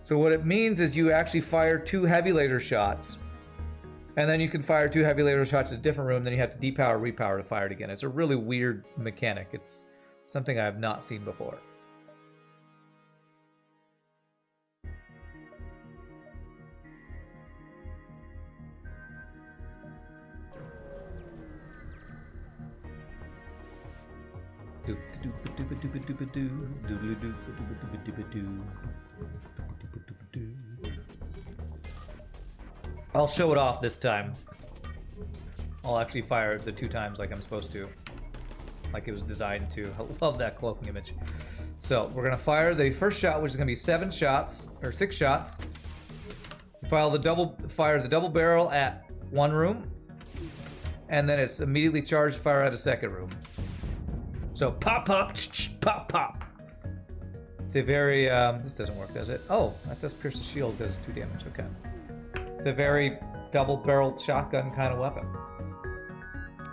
Speaker 1: So what it means is you actually fire 2 heavy laser shots. And then you can fire 2 heavy laser shots in a different room, then you have to depower, repower to fire it again. It's a really weird mechanic. It's something I have not seen before. I'll show it off this time. I'll actually fire the 2 times like I'm supposed to. Like it was designed to. I love that cloaking image. So we're gonna fire the first shot, which is gonna be 7 shots, or 6 shots. Fire the double barrel at 1 room. And then it's immediately charged fire at a 2nd room. So pop, pop. It's a very, this doesn't work, does it? Oh, that does pierce the shield, does 2 damage, okay. It's a very double-barreled shotgun kind of weapon.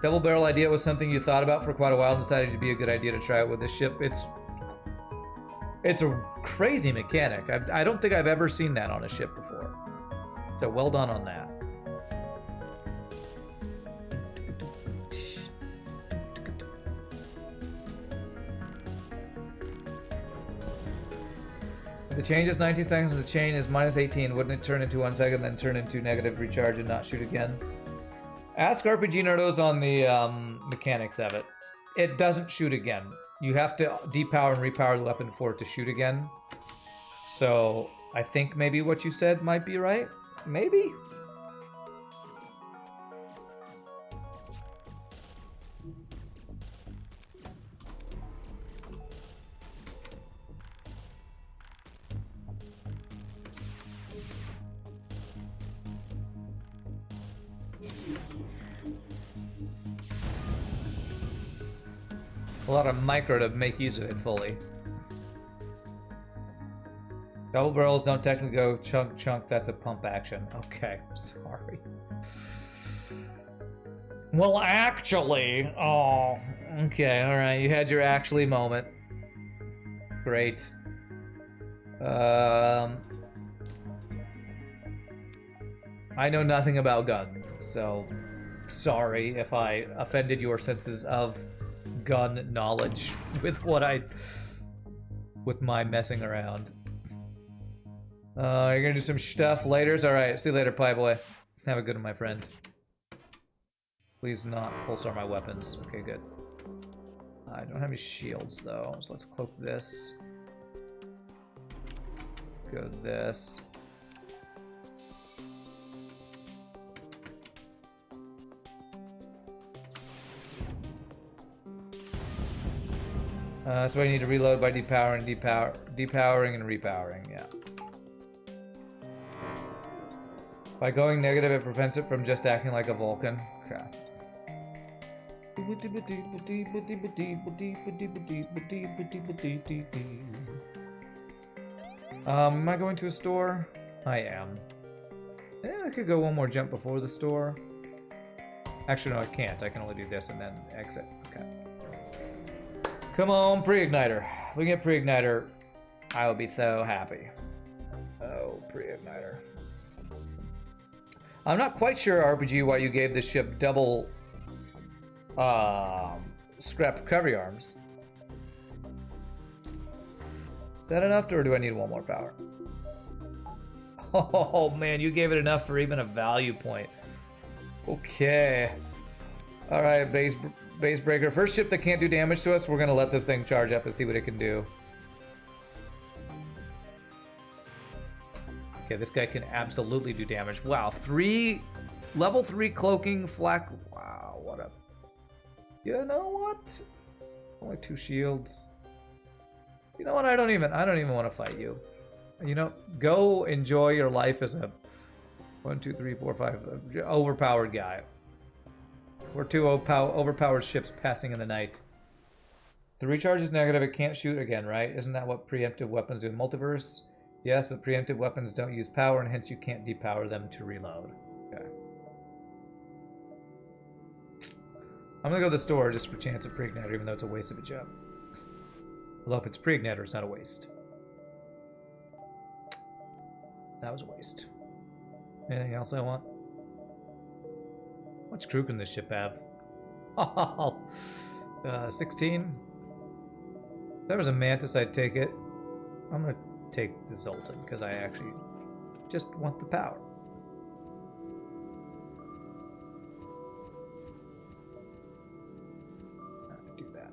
Speaker 1: Double barrel idea was something you thought about for quite a while and decided to be a good idea to try it with this ship. It's a crazy mechanic. I don't think I've ever seen that on a ship before. So well done on that. If the change is 19 seconds and the chain is minus 18, wouldn't it turn into 1 second, then turn into negative recharge and not shoot again? Ask RPGNerdos on the mechanics of it. It doesn't shoot again. You have to depower and repower the weapon for it to shoot again. So I think maybe what you said might be right. Maybe? A lot of micro to make use of it fully. Double barrels don't technically go chunk chunk, that's a pump action. Okay, sorry. Well, actually, oh, okay, alright, you had your actually moment. Great. I know nothing about guns, so sorry if I offended your senses of gun knowledge with my messing around. You're gonna do some stuff later? Alright, see you later, Pie Boy. Have a good one, my friend. Please not pulsar my weapons. Okay, good. I don't have any shields, though, so let's cloak this. Let's go this. So I need to reload by depowering and repowering, yeah. By going negative, it prevents it from just acting like a Vulcan. Okay. Am I going to a store? I am. Yeah, I could go one more jump before the store. Actually, no, I can't. I can only do this and then exit. Okay. Come on, pre-igniter. If we get pre-igniter, I will be so happy. Oh, pre-igniter. I'm not quite sure, RPG, why you gave this ship double scrap recovery arms. Is that enough, or do I need one more power? Oh man, you gave it enough for even a value point. Okay. All right, base breaker. First ship that can't do damage to us, we're gonna let this thing charge up and see what it can do. Okay, this guy can absolutely do damage. Wow, level 3 cloaking, flak. Wow, what a... You know what? Only 2 shields. You know what? I don't even want to fight you. You know, go enjoy your life as a 1, 2, 3, 4, 5 overpowered guy. We're 2 overpowered ships passing in the night. The recharge is negative. It can't shoot again, right? Isn't that what preemptive weapons do in multiverse? Yes, but preemptive weapons don't use power, and hence you can't depower them to reload. Okay. I'm gonna go to the store just for chance of pre-igniter, even though it's a waste of a jump. Although if it's pre-igniter, it's not a waste. That was a waste. Anything else I want? How much crew can this ship have? Oh, 16. If there was a Mantis, I'd take it. I'm gonna take the Zoltan because I actually just want the power. Do that.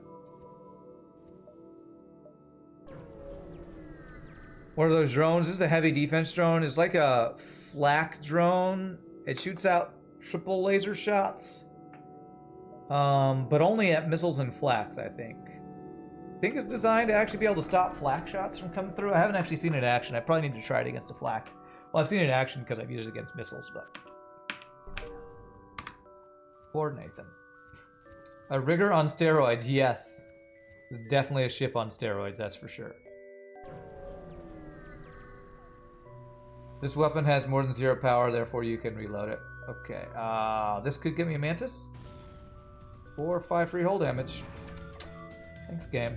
Speaker 1: What are those drones? This is a heavy defense drone. It's like a flak drone. It shoots out triple laser shots, but only at missiles and flaks, I think. I think it's designed to actually be able to stop flak shots from coming through. I haven't actually seen it in action. I probably need to try it against a flak. Well, I've seen it in action because I've used it against missiles, but... Coordinate them. A rigger on steroids, yes. It's definitely a ship on steroids, that's for sure. This weapon has more than 0 power, therefore you can reload it. Okay, this could give me a Mantis. 4 or 5 free hull damage. Thanks, game.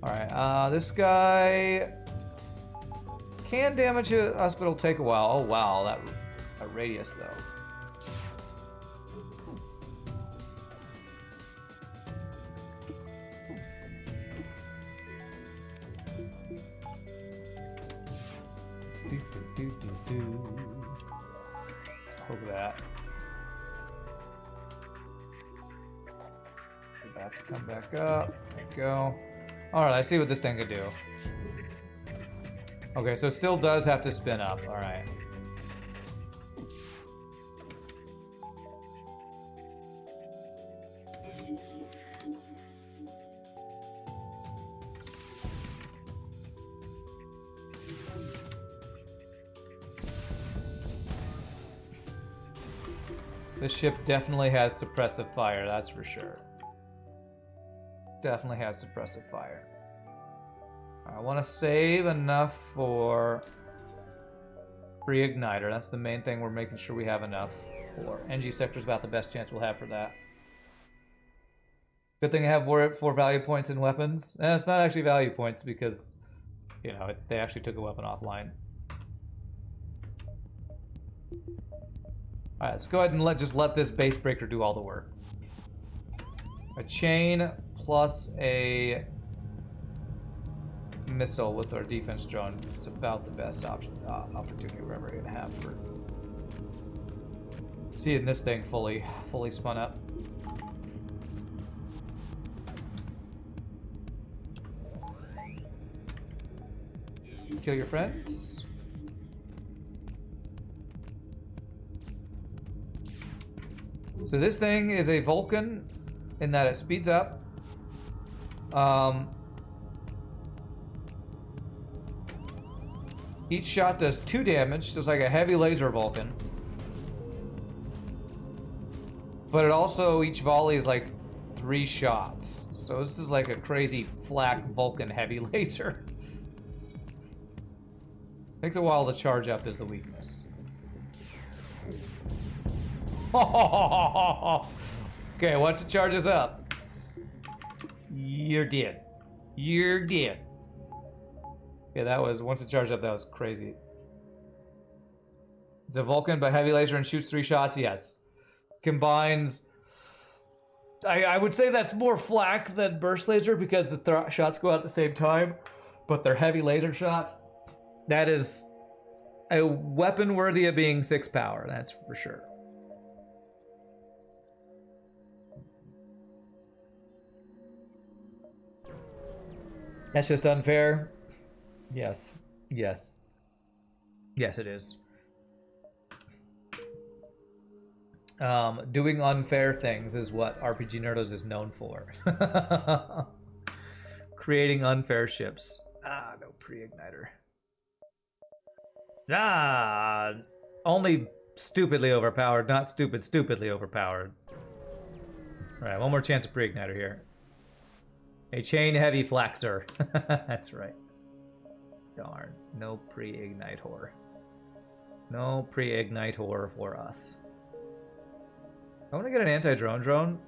Speaker 1: Alright, this guy can damage us, but it'll take a while. Oh wow, that radius though. Let's poke that. Get that to come back up. There we go. Alright, I see what this thing could do. Okay, so it still does have to spin up. Alright. This ship definitely has suppressive fire, that's for sure. Definitely has suppressive fire. I want to save enough for pre-igniter. That's the main thing we're making sure we have enough for. NG sector's about the best chance we'll have for that. Good thing I have four value points in weapons. And it's not actually value points because, you know, they actually took a weapon offline. Alright, let's go ahead and just let this base breaker do all the work. A chain plus a missile with our defense drone. It's about the best opportunity we're ever gonna have for seeing this thing fully spun up. Kill your friends. So this thing is a Vulcan in that it speeds up. Each shot does 2 damage, so it's like a heavy laser Vulcan. But it also, each volley is like 3 shots. So this is like a crazy flak Vulcan heavy laser. Takes a while to charge up is the weakness. Okay, once it charges up, you're dead. You're dead. Yeah, that was, once it charged up, that was crazy. It's a Vulcan by heavy laser and shoots 3 shots, yes. Combines, I would say that's more flak than burst laser because the shots go out at the same time, but they're heavy laser shots. That is a weapon worthy of being 6 power, that's for sure. That's just unfair. Yes. Yes. Yes, it is. Doing unfair things is what RPGNerdos is known for. Creating unfair ships. Ah, no pre-igniter. Ah, only stupidly overpowered, not stupid, stupidly overpowered. All right, one more chance of pre-igniter here. A chain heavy flaxer. That's right. Darn. No pre-ignite horror. No pre-ignite horror for us. I want to get an anti-drone drone.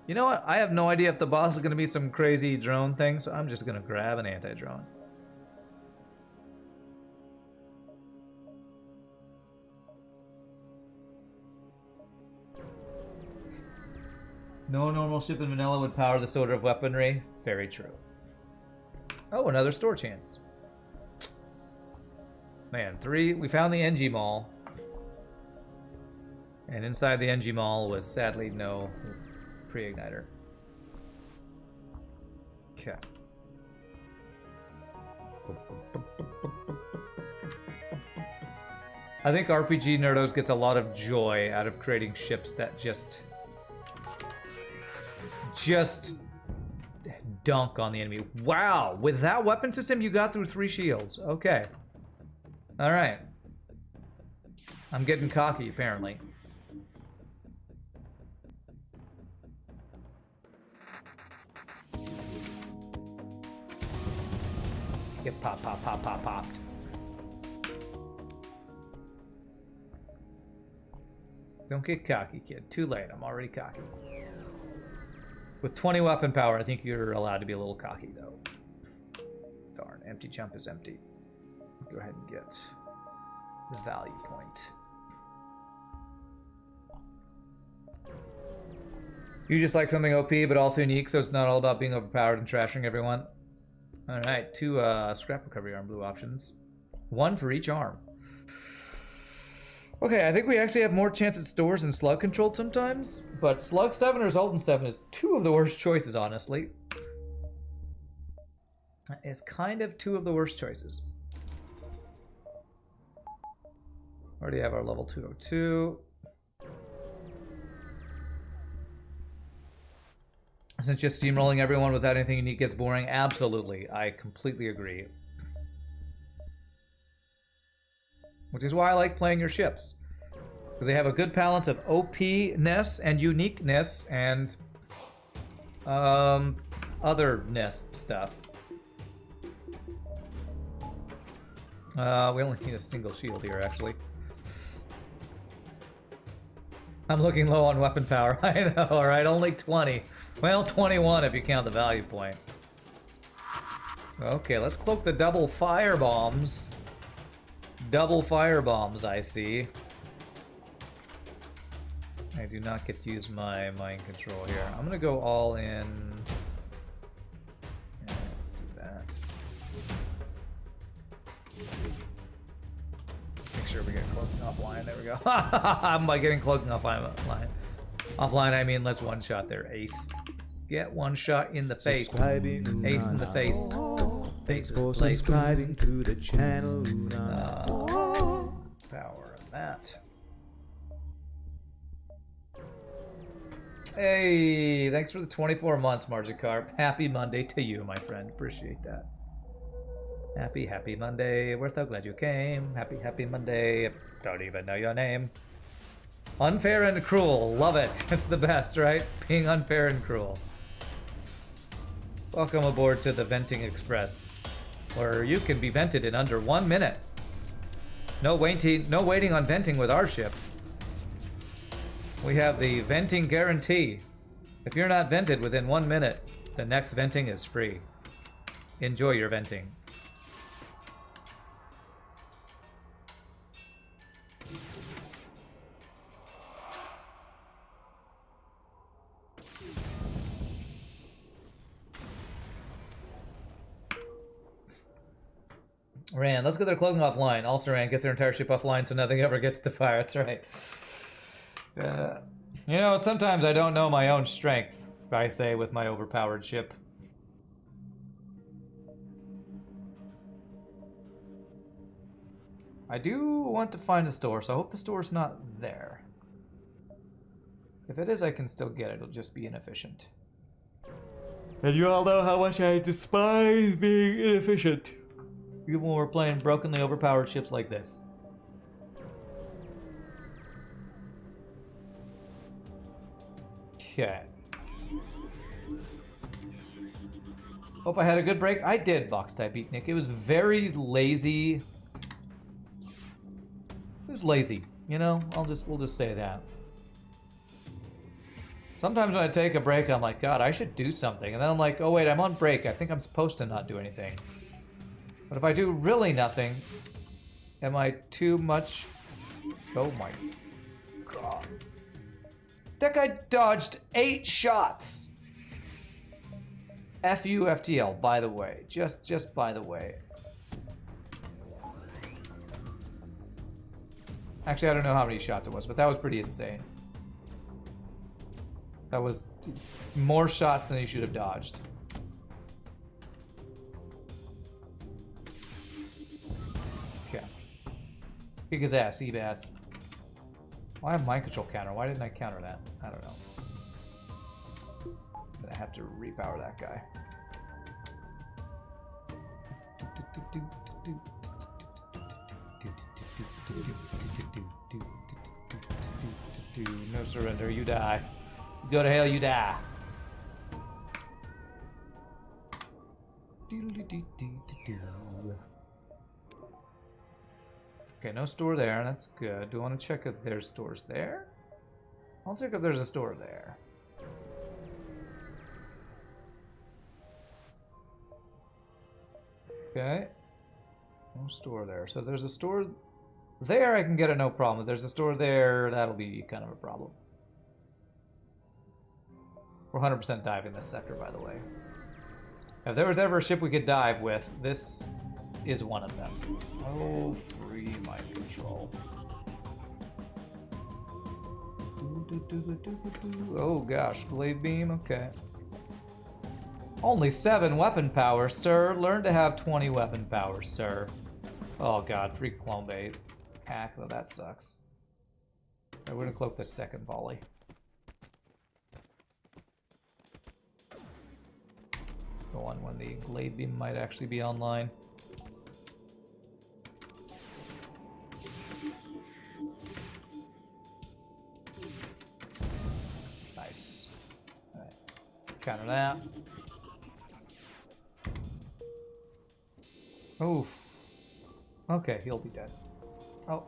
Speaker 1: You know what? I have no idea if the boss is going to be some crazy drone thing, so I'm just going to grab an anti-drone. No normal ship in vanilla would power this sort of weaponry. Very true. Oh, another store chance. Man, 3. We found the NG Mall. And inside the NG Mall was sadly no pre-igniter. Okay. I think RPGNerdos gets a lot of joy out of creating ships that just dunk on the enemy. Wow, with that weapon system you got through 3 shields. Okay. Alright. I'm getting cocky, apparently. Get popped. Don't get cocky, kid. Too late. I'm already cocky. With 20 weapon power, I think you're allowed to be a little cocky, though. Darn, empty jump is empty. Go ahead and get the value point. You just like something OP, but also unique, so it's not all about being overpowered and trashing everyone. Alright, 2 scrap recovery arm blue options. 1 for each arm. Okay, I think we actually have more chance at stores than slug controlled sometimes, but slug 7 or Zoltan 7 is 2 of the worst choices, honestly. That is kind of 2 of the worst choices. Already have our level 202. Since just steamrolling everyone without anything unique gets boring, absolutely. I completely agree. Which is why I like playing your ships. Because they have a good balance of OP-ness and uniqueness and otherness stuff. We only need a single shield here, actually. I'm looking low on weapon power. I know, alright? Only 20. Well, 21 if you count the value point. Okay, let's cloak the double fire bombs. Double fire bombs, I see. I do not get to use my mind control here. I'm gonna go all in. Yeah, let's do that. Make sure we get cloaking offline. There we go. I'm by getting cloaking offline. Offline, I mean let's one shot there, ace. Get one shot in the face. Ace in the face. Face for subscribing to the channel. Power of that. Hey, thanks for the 24 months, Margikarp. Happy Monday to you, my friend. Appreciate that. Happy Monday. We're so glad you came. Happy Monday. Don't even know your name. Unfair and cruel. Love it. It's the best, right? Being unfair and cruel. Welcome aboard to the Venting Express, where you can be vented in under 1 minute. No waiting on venting with our ship. We have the venting guarantee. If you're not vented within 1 minute, the next venting is free. Enjoy your venting. Rand, let's get their clothing offline. Also, Rand gets their entire ship offline so nothing ever gets to fire. That's right. You know, sometimes I don't know my own strength, I say with my overpowered ship. I do want to find a store, so I hope the store's not there. If it is, I can still get it. It'll just be inefficient. And you all know how much I despise being inefficient. Even when we're playing brokenly overpowered ships like this. Okay. Hope I had a good break. I did, Box Type Beatnik. It was very lazy. It was lazy, you know? We'll just say that. Sometimes when I take a break, I'm like, God, I should do something. And then I'm like, oh wait, I'm on break. I think I'm supposed to not do anything. But if I do really nothing, am I too much? Oh my God. That guy dodged 8 shots. F you, FTL, by the way. Just by the way. Actually, I don't know how many shots it was, but that was pretty insane. That was more shots than he should have dodged. Okay. Kick his ass, Seabass. Why have mind control counter? Why didn't I counter that? I don't know. I'm gonna have to repower that guy. No surrender, you die. Go to hell, you die. Okay, no store there, that's good. Do I want to check if there's stores there? I'll check if there's a store there. Okay. No store there. So there's a store there I can get it no problem. If there's a store there, that'll be kind of a problem. We're 100% diving this sector, by the way. If there was ever a ship we could dive with, this is one of them. Oh, free mind control. Oh gosh, glaive beam, okay. Only 7 weapon power, sir. Learn to have 20 weapon power, sir. Oh god, free clone bait. Hack, though that sucks. Right, we're gonna cloak the second volley. The one when the glaive beam might actually be online. Nice. All right. Counter that. Oof. Okay, he'll be dead. Oh.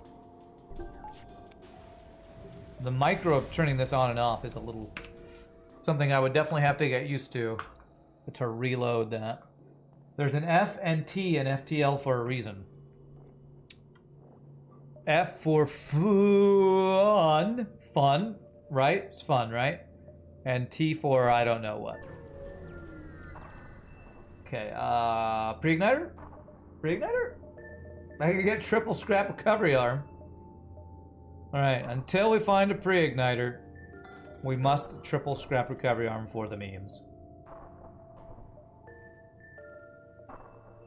Speaker 1: The micro of turning this on and off is a little... something I would definitely have to get used to reload that. There's an F and T in FTL for a reason. F for fun. Fun, right? It's fun, right? And T for I don't know what. Okay, pre-igniter? Pre-igniter? I can get triple scrap recovery arm. Alright, until we find a pre-igniter, we must triple scrap recovery arm for the memes.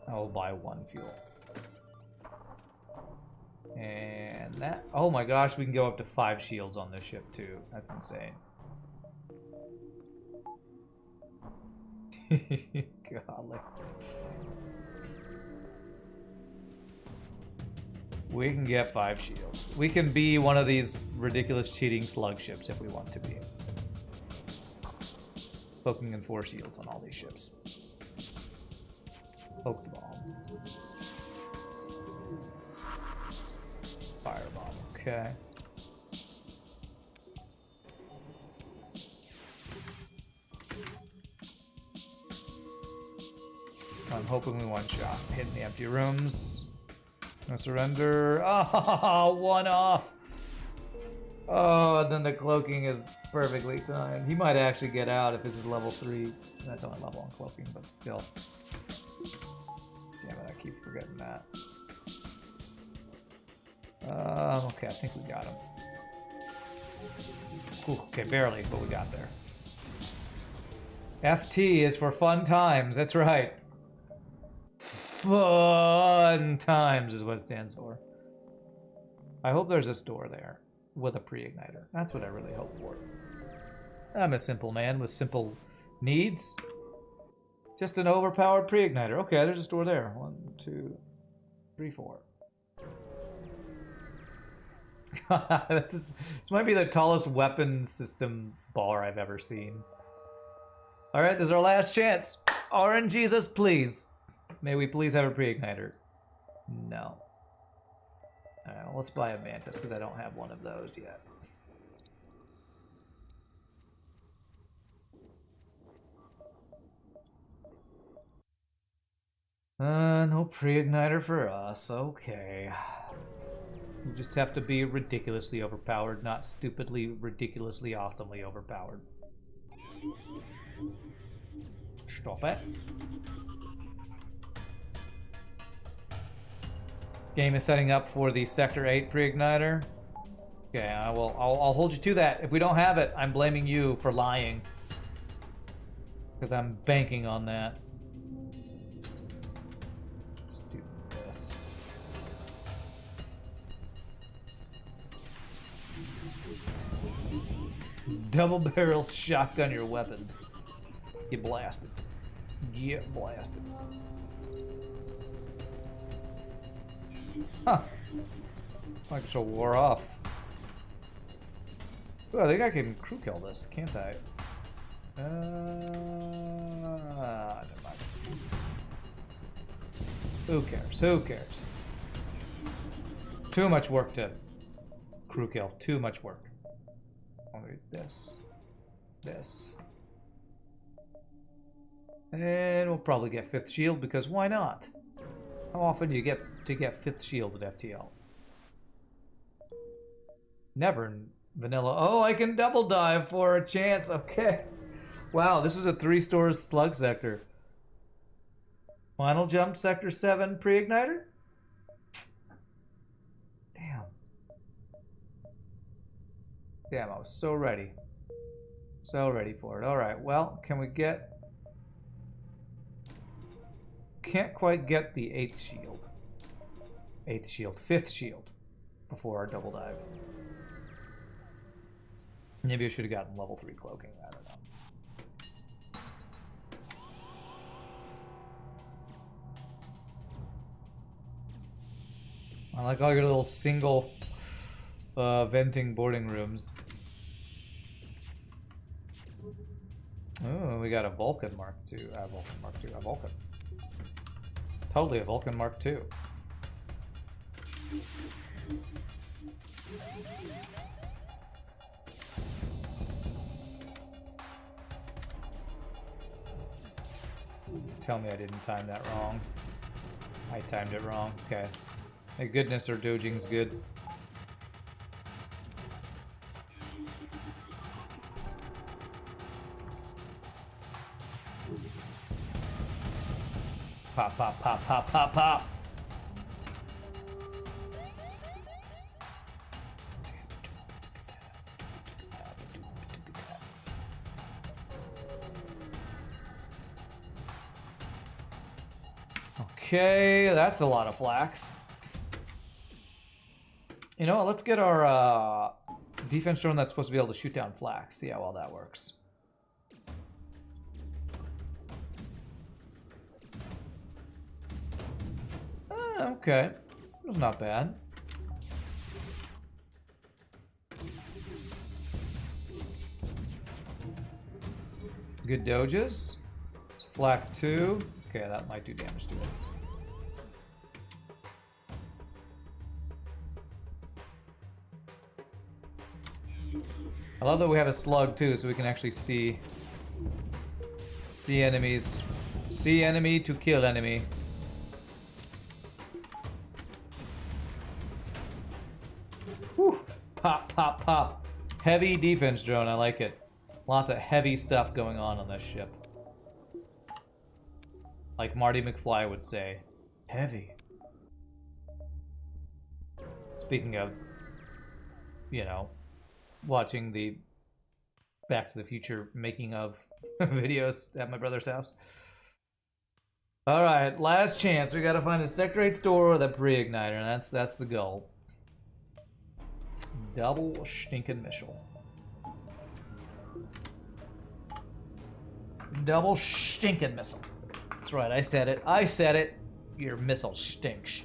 Speaker 1: I will buy 1 fuel. And that... oh my gosh, we can go up to 5 shields on this ship too. That's insane. Golly. We can get 5 shields. We can be one of these ridiculous cheating slug ships if we want to be. Poking in 4 shields on all these ships. Poke the bomb. Firebomb, okay. I'm hoping we one shot. Hitting the empty rooms. No surrender. Oh, 1 off. Oh, and then the cloaking is perfectly timed. He might actually get out if this is level 3. That's only level on cloaking, but still. Damn it, I keep forgetting that. Okay, I think we got him. Ooh, okay, barely, but we got there. FT is for fun times, that's right. Fun times is what it stands for. I hope there's a store there with a pre-igniter. That's what I really hope for. I'm a simple man with simple needs. Just an overpowered pre-igniter. Okay, there's a store there. 1, 2, 3, 4. This might be the tallest weapon system bar I've ever seen. Alright, this is our last chance. RNGesus, please. May we please have a pre-igniter? No. Alright, well, let's buy a Mantis, because I don't have one of those yet. No pre-igniter for us. Okay. We just have to be ridiculously overpowered, not stupidly, ridiculously, awesomely overpowered. Stop it. Game is setting up for the Sector 8 pre-igniter. Okay, I'll hold you to that. If we don't have it, I'm blaming you for lying. Because I'm banking on that. Let's do this. Double barrel shotgun your weapons. Get blasted. Get blasted. Huh. My control wore off. Ooh, I think I can crew kill this, can't I? Never mind. Who cares? Who cares? Too much work to crew kill. Too much work. I'll do this. This. And we'll probably get 5th shield because why not? How often do you get to get 5th shield at FTL? Never in vanilla. Oh, I can double dive for a chance. Okay. Wow, this is a 3 stores slug sector. Final jump, sector 7 pre-igniter? Damn. Damn, I was so ready. So ready for it. Alright, well, can we get... Can't quite get the 8th shield. 8th shield. 5th shield. Before our double dive. Maybe I should have gotten level 3 cloaking. I don't know. I like all your little single venting boarding rooms. Oh, we got a Vulcan Mark II. Vulcan Mark II. A Vulcan. Totally a Vulcan Mark II. Tell me I didn't time that wrong. I timed it wrong. Okay. Thank goodness our dodging's good. Pop, pop, pop, pop, pop, pop. Okay, that's a lot of flax. You know what, let's get our defense drone that's supposed to be able to shoot down flax. See how well that works. Okay, it was not bad. Good doges. It's flak 2. Okay, that might do damage to us. I love that we have a slug too, so we can actually see enemies. See enemy to kill enemy. Whew. Pop, pop, pop. Heavy defense drone, I like it. Lots of heavy stuff going on this ship. Like Marty McFly would say, heavy. Speaking of, you know, watching the Back to the Future making of videos at my brother's house. Alright, last chance. We gotta find a Sector 8 store with a pre-igniter, and that's the goal. Double stinking missile. Double stinking missile. That's right, I said it. I said it. Your missile stinks.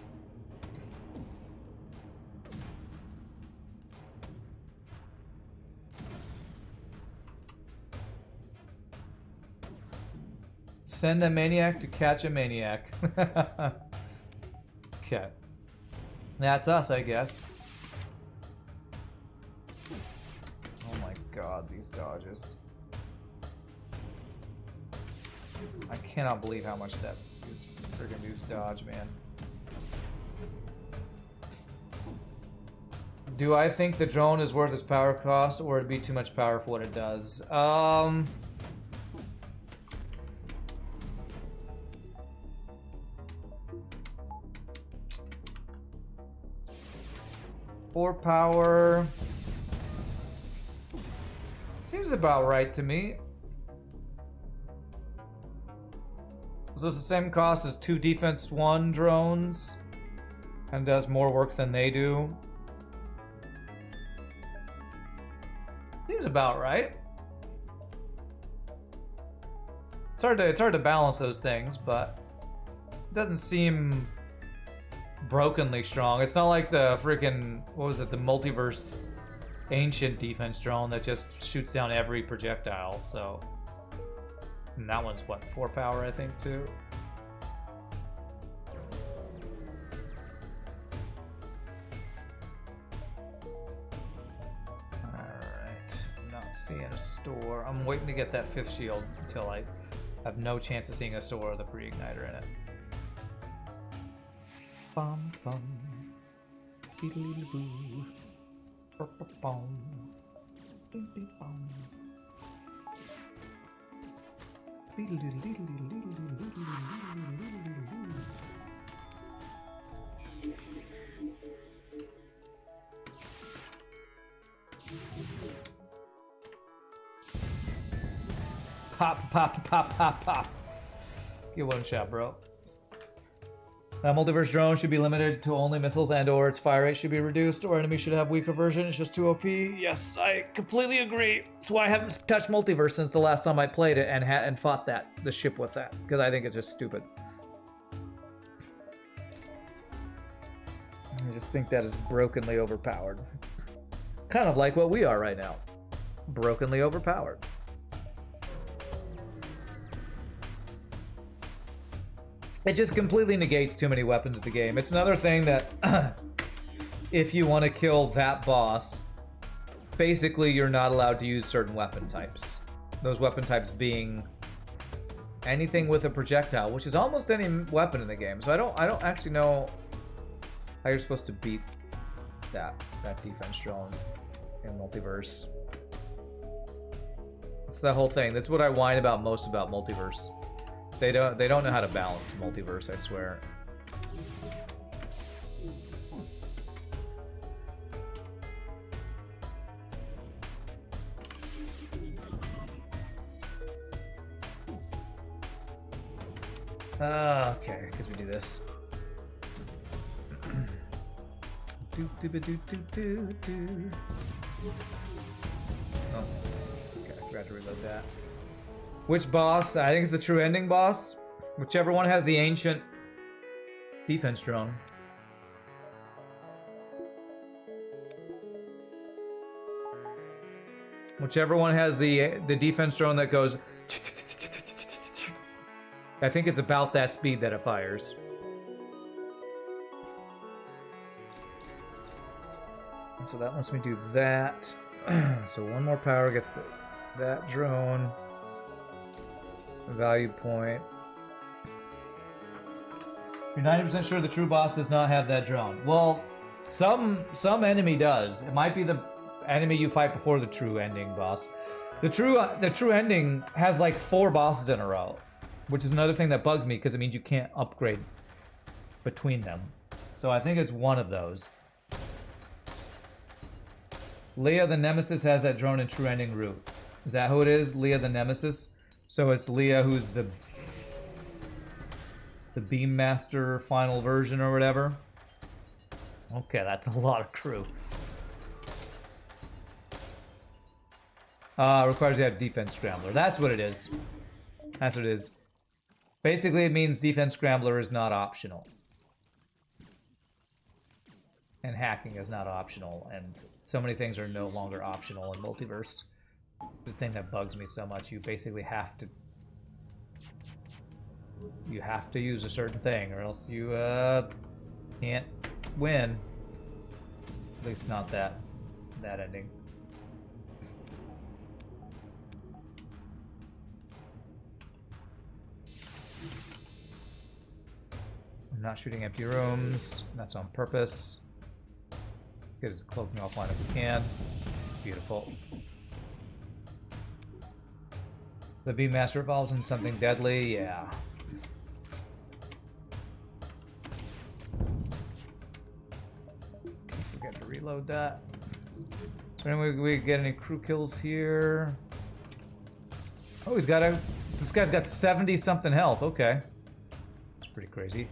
Speaker 1: Send a maniac to catch a maniac. Okay. That's us, I guess. Oh my god, these dodges. I cannot believe how much these friggin' dudes dodge, man. Do I think the drone is worth its power cost, or it'd be too much power for what it does? 4 power. Seems about right to me. So it's the same cost as 2 defense 1 drones and does more work than they do. Seems about right. It's hard to balance those things, but it doesn't seem brokenly strong. It's not like the freaking, what was it, the multiverse ancient defense drone that just shoots down every projectile, so. And that one's what, 4 power, I think, too? Alright. I'm not seeing a store. I'm waiting to get that 5th shield until I have no chance of seeing a store with a pre-igniter in it. Bum bum. Diddly boo. Bum. Diddly bum. Pop, pop, pop, pop, pop. Get one shot, bro. That multiverse drone should be limited to only missiles and/or its fire rate should be reduced, or enemies should have weaker version. It's just too OP. Yes, I completely agree. That's why I haven't touched multiverse since the last time I played it and fought the ship with that, because I think it's just stupid. I just think that is brokenly overpowered. Kind of like what we are right now. Brokenly overpowered. It just completely negates too many weapons in the game. It's another thing that if you want to kill that boss, basically you're not allowed to use certain weapon types. Those weapon types being anything with a projectile, which is almost any weapon in the game. So I don't actually know how you're supposed to beat that defense drone in multiverse. It's that whole thing. That's what I whine about most about multiverse. They don't know how to balance multiverse, I swear. Okay, because we do this. Oh, okay, I forgot to reload that. Which boss? I think it's the true ending boss. Whichever one has the ancient defense drone. Whichever one has the defense drone that goes. I think it's about that speed that it fires. And so that lets me do that. So one more power gets that drone. Value point. You're 90% sure the true boss does not have that drone. Well, some enemy does. It might be the enemy you fight before the true ending boss. The true ending has like 4 bosses in a row, which is another thing that bugs me because it means you can't upgrade between them. So I think it's one of those. Leah the Nemesis has that drone in true ending route. Is that who it is? Leah the Nemesis? So it's Leah who's the Beam Master final version or whatever. Okay, that's a lot of crew. Requires you to have Defense Scrambler. That's what it is. That's what it is. Basically, it means Defense Scrambler is not optional. And hacking is not optional. And so many things are no longer optional in Multiverse. The thing that bugs me so much, you basically have to... You have to use a certain thing, or else you can't win. At least not that ending. I'm not shooting empty rooms. That's on purpose. Get his cloaking offline if we can. Beautiful. The Beam Master evolves into something deadly. Yeah. Forget to reload that. So anyway, we get any crew kills here? Oh, he's got a... This guy's got 70 something health. Okay. That's pretty crazy.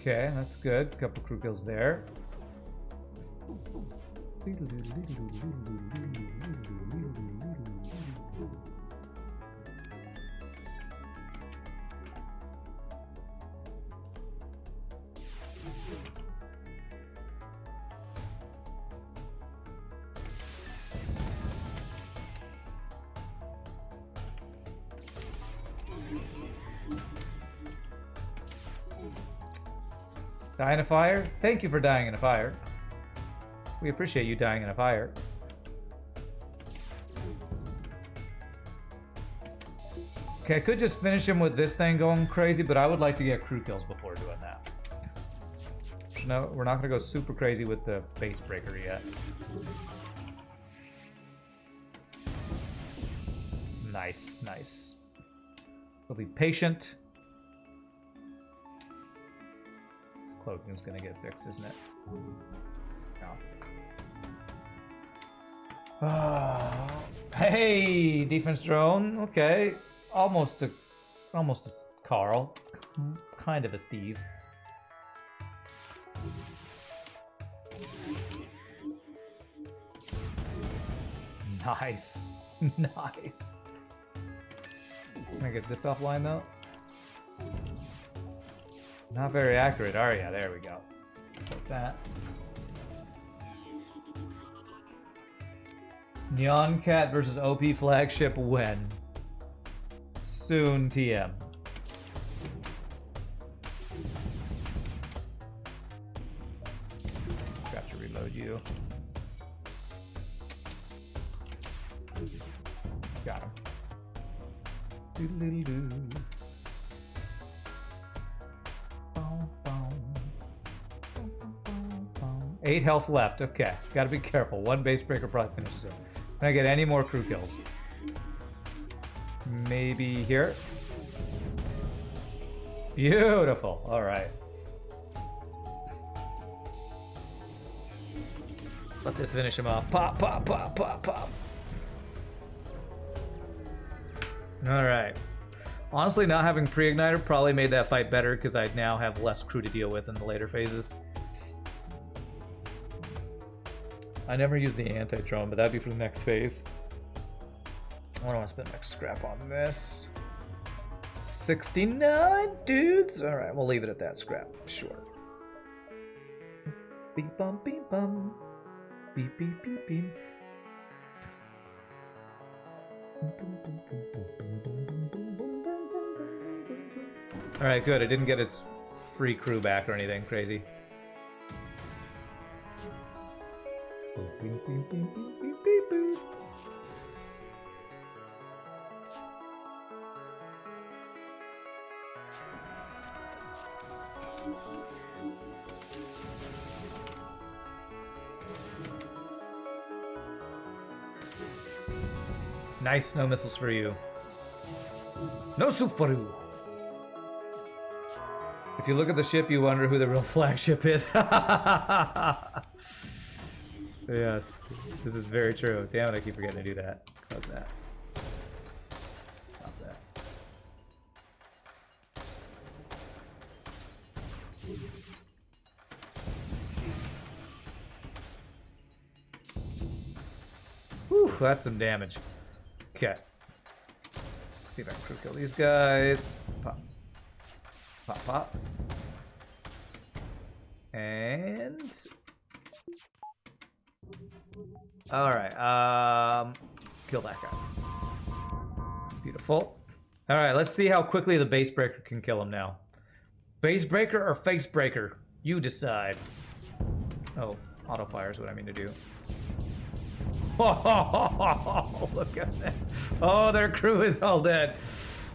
Speaker 1: Okay, that's good. Couple crew kills there. Die in a fire? Thank you for dying in a fire. We appreciate you dying in a fire. Okay, I could just finish him with this thing going crazy, but I would like to get crew kills before doing that. No, we're not gonna go super crazy with the base breaker yet. Nice, nice. We'll be patient. This cloaking's gonna get fixed, isn't it? No. Hey, defense drone. Okay, almost a Carl, kind of a Steve. Nice, nice. Can I get this offline though? Not very accurate, are ya? There we go. Like that. Neon Cat versus OP flagship when? Soon, TM. Got to reload you. Got him. Doodle-doodle-doo. 8 health left. Okay, gotta be careful. One base breaker probably finishes it. Can I get any more crew kills? Maybe here. Beautiful. All right. Let this finish him off. Pop, pop, pop, pop, pop. All right. Honestly, not having pre-igniter probably made that fight better because I now have less crew to deal with in the later phases. I never use the anti-drone, but that'd be for the next phase. I don't want to spend next scrap on this. 69 dudes. All right, we'll leave it at that scrap. Sure. Beep bum beep bum. Beep beep beep beep. All right, good. I didn't get its free crew back or anything crazy. Nice, no missiles for you. No soup for you. If you look at the ship, you wonder who the real flagship is. Yes, this is very true. Damn it, I keep forgetting to do that. Close that. Stop that. Whew, that's some damage. Okay. See if I can crew kill these guys. Pop. Pop, pop. And... Alright, kill that guy. Beautiful. Alright, let's see how quickly the base breaker can kill him now. Base breaker or face breaker? You decide. Oh, auto fire is what I mean to do. Oh, look at that. Oh, their crew is all dead.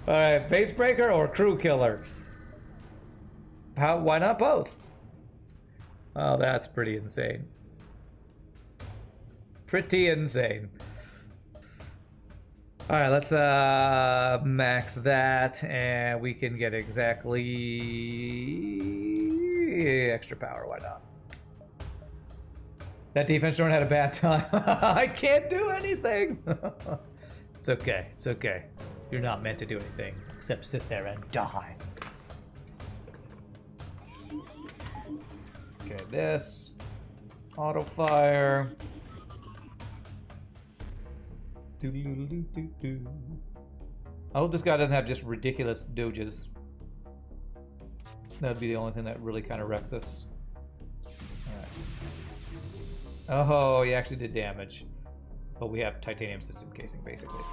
Speaker 1: Alright, base breaker or crew killer? Why not both? Oh, that's pretty insane. Pretty insane. All right, let's max that, and we can get exactly extra power. Why not? That defense drone had a bad time. I can't do anything. It's okay. It's okay. You're not meant to do anything except sit there and die. Okay, this auto fire. I hope this guy doesn't have just ridiculous doges. That'd be the only thing that really kind of wrecks us. All right. Oh, he actually did damage. But we have titanium system casing, basically.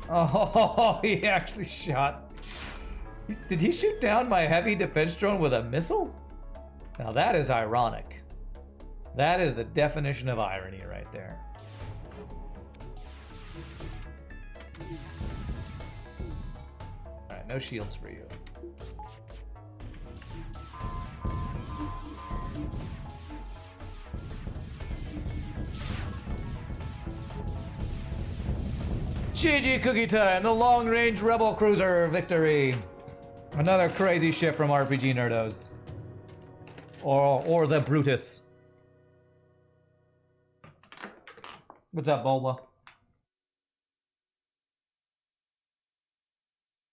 Speaker 1: Oh, he actually shot. Did he shoot down my heavy defense drone with a missile? Now that is ironic. That is the definition of irony right there. Alright, no shields for you. GG Cookie Time, the long-range rebel cruiser victory. Another crazy ship from RPGNerdos. Or the Brutus. What's up, Bulba?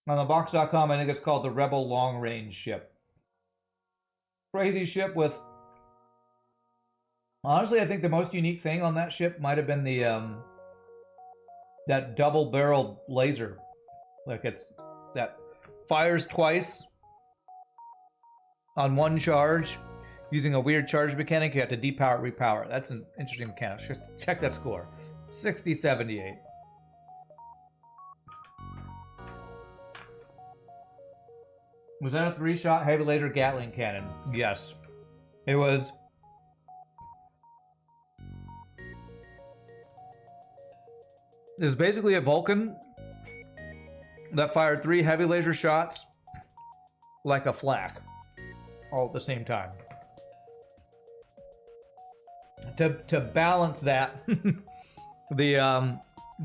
Speaker 1: On the box.com, I think it's called the Rebel Long Range Ship. Crazy ship with... Honestly, I think the most unique thing on that ship might have been the, that double-barrel laser. Like, it's... that fires twice on one charge. Using a weird charge mechanic, you have to depower, repower. That's an interesting mechanic. Just check that score. 60-78. Was that a 3-shot heavy laser Gatling cannon? Yes. It was. It was basically a Vulcan that fired 3 heavy laser shots like a flak all at the same time. To balance that, the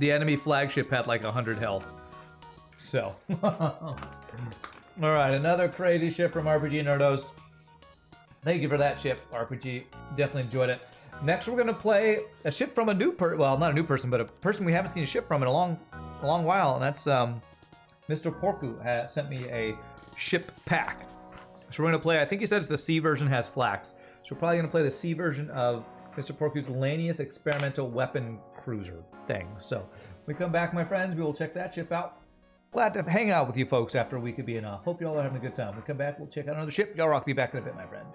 Speaker 1: enemy flagship had like 100 health. So, all right, another crazy ship from RPGNerdos. Thank you for that ship, RPG. Definitely enjoyed it. Next, we're gonna play a ship from a new well, not a new person, but a person we haven't seen a ship from in a long while, and that's Mr. Porku has sent me a ship pack. So we're gonna play. I think he said it's the C version has flax. So we're probably gonna play the C version of Mr. Porku's Lanius Experimental Weapon Cruiser thing. So when we come back, my friends, we will check that ship out. Glad to hang out with you folks after a week of being off. Hope you all are having a good time. When we come back, we'll check out another ship. Y'all rock. Be back in a bit, my friend.